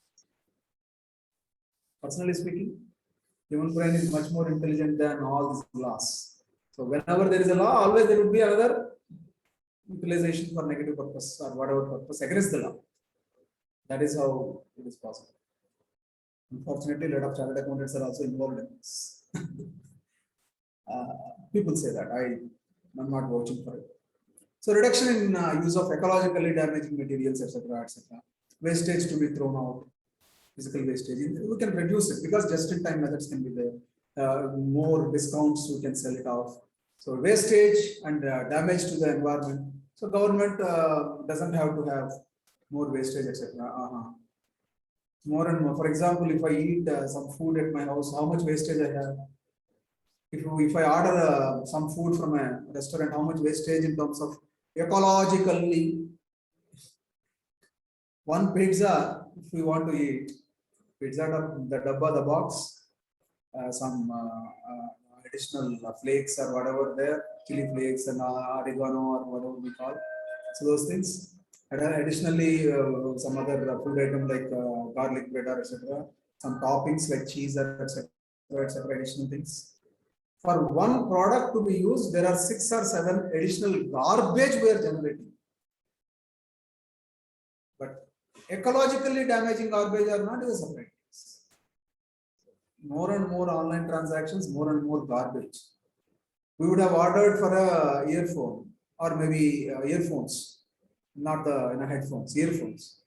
Personally speaking, human brain is much more intelligent than all these laws. So whenever there is a law, always there would be another utilization for negative purpose or whatever purpose against the law. That is how it is possible. Unfortunately, a lot of chartered accountants are also involved in this. People say that. I'm not vouching for it. So reduction in use of ecologically damaging materials, etc., etc. Wastage to be thrown out, physical wastage. We can reduce it because just-in-time methods can be there. More discounts, we can sell it off. So wastage and damage to the environment. So government doesn't have to have more wastage, etc. More and more. For example, if I eat some food at my house, how much wastage I have? If I order some food from a restaurant, how much wastage in terms of ecologically? One pizza, if we want to eat, pizza, the dabba, the box, some additional flakes or whatever there, chili flakes and oregano or whatever we call. So those things. And additionally, some other food item like garlic bread or etc. Some toppings like cheese or etc. Additional things. For one product to be used, there are 6 or 7 additional garbage we are generating. But ecologically damaging garbage are not a separate case. More and more online transactions, more and more garbage. We would have ordered for a earphone or maybe earphones, not the headphones, earphones.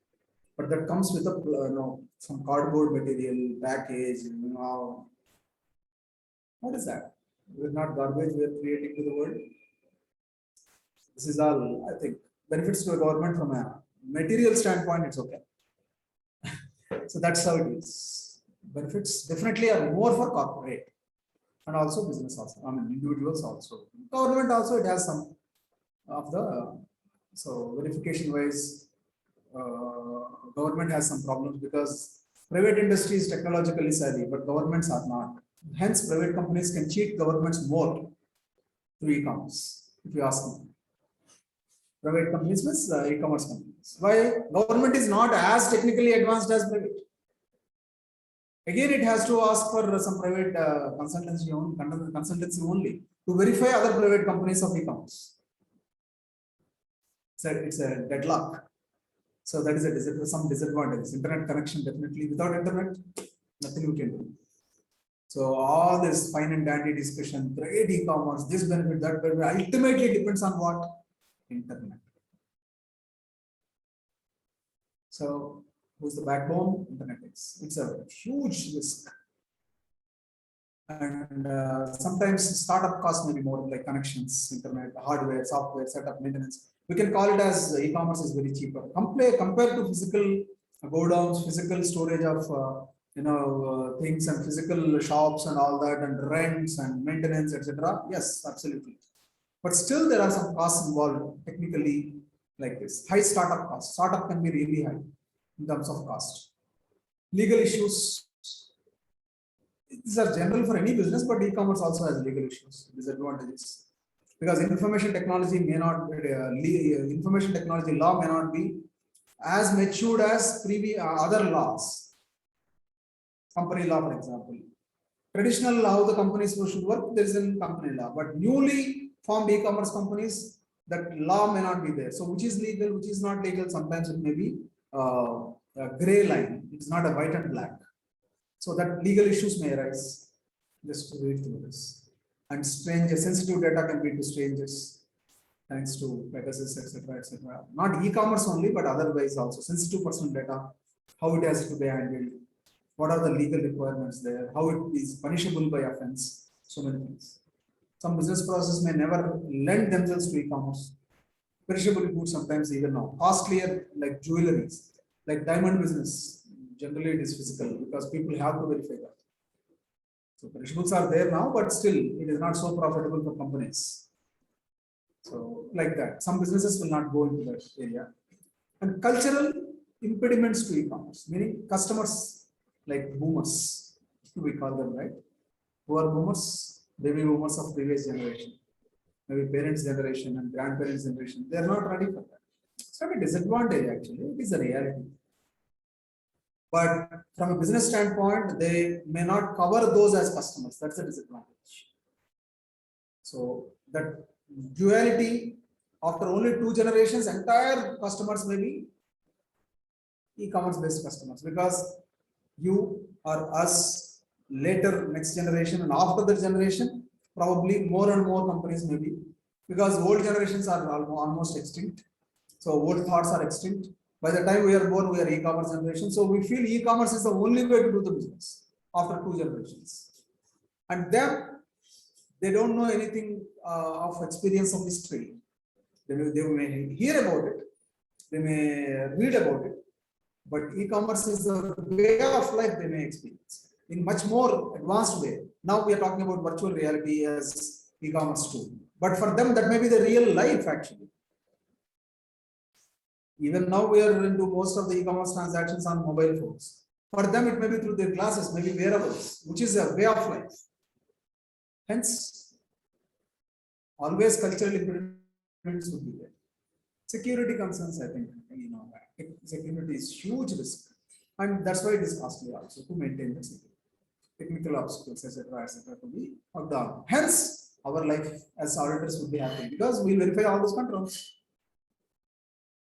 But that comes with a some cardboard material package. What is that? We're not garbage we are creating to the world. This is all, I think, benefits to the government from a material standpoint, it's okay. So that's how it is. Benefits definitely are more for corporate and also business also. I mean, individuals also. Government also, it has some of the, so verification wise, government has some problems because private industry is technologically savvy, but governments are not. Hence, private companies can cheat governments more through e-commerce, if you ask me. Private companies means e-commerce companies. Why? Government is not as technically advanced as private. Again, it has to ask for some private consultancy only to verify other private companies of e-commerce. So it's a deadlock. So that is some disadvantages. Internet connection definitely. Without internet, nothing we can do. So all this fine and dandy discussion, great e-commerce, this benefit, that benefit, ultimately depends on what? Internet. So who's the backbone? Internet is. It's a huge risk. And sometimes startup costs may be more like connections, internet, hardware, software, setup, maintenance. We can call it as e-commerce is very cheaper. Compared to physical go downs, physical storage of things and physical shops and all that, and rents and maintenance, etc. Yes, absolutely. But still, there are some costs involved technically like this. High startup costs. Startup can be really high in terms of cost. Legal issues. These are general for any business, but e-commerce also has legal issues, disadvantages. Because information technology may not, information technology law may not be as matured as previous other laws. Company law, for example. Traditional how the companies should work, there is in company law. But newly formed e-commerce companies, that law may not be there. So which is legal, which is not legal, sometimes it may be a gray line. It's not a white and black. So that legal issues may arise. Just to read through this. And sensitive data can be to strangers, thanks to Pegasus, etc., etc. Not e-commerce only, but otherwise also. Sensitive personal data, how it has to be handled, what are the legal requirements there, how it is punishable by offense, so many things. Some business processes may never lend themselves to e-commerce. Perishable goods sometimes even now. Costlier like jewelries, like diamond business. Generally it is physical because people have to verify that. So perishables are there now, but still it is not so profitable for companies. So like that, some businesses will not go into that area. And cultural impediments to e-commerce, meaning customers like boomers, we call them, right? Who are boomers? Baby boomers of previous generation, maybe parents' generation and grandparents' generation. They are not ready for that. It's not a disadvantage actually, it is a reality. But from a business standpoint, they may not cover those as customers. That's a disadvantage. So that duality, after only 2 generations, entire customers may be e-commerce based customers, because you or us later, next generation, and after the generation, probably more and more companies may be, because old generations are almost extinct. So old thoughts are extinct. By the time we are born, we are e-commerce generation. So we feel e-commerce is the only way to do the business after 2 generations. And then they don't know anything of experience of this trade. They may hear about it, they may read about it, but e-commerce is a way of life they may experience in much more advanced way. Now we are talking about virtual reality as e-commerce tool, but for them that may be the real life actually. Even now we are into most of the e-commerce transactions on mobile phones. For them, it may be through their glasses, maybe wearables, which is a way of life. Hence, always cultural impediments would be there. Security concerns, I think, security is huge risk, and that's why it is costly also to maintain the security. Technical obstacles, etc., to be worked on. Hence, our life as auditors would be happy because we verify all those controls.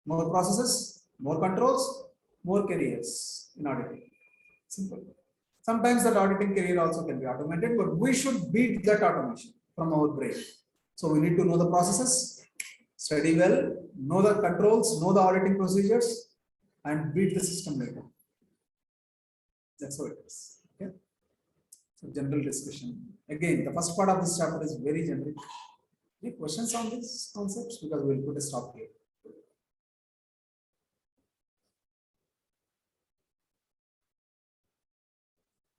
More processes, more controls, more careers in auditing. Simple. Sometimes that auditing career also can be automated, but we should beat that automation from our brain. So we need to know the processes, study well, know the controls, know the auditing procedures, and beat the system later. That's how it is. Okay. So general discussion. Again, the first part of this chapter is very generic. Any questions on these concepts? Because we'll put a stop here.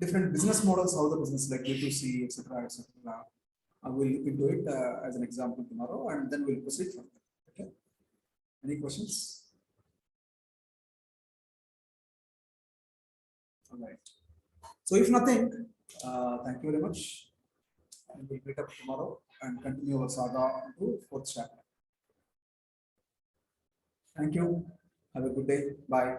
Different business models, how the business like B2C, etc., etc. I will look into it as an example tomorrow, and then we'll proceed from there. Okay. Any questions? All right. So if nothing, thank you very much. And we'll meet up tomorrow and continue our saga to fourth chapter. Thank you. Have a good day. Bye.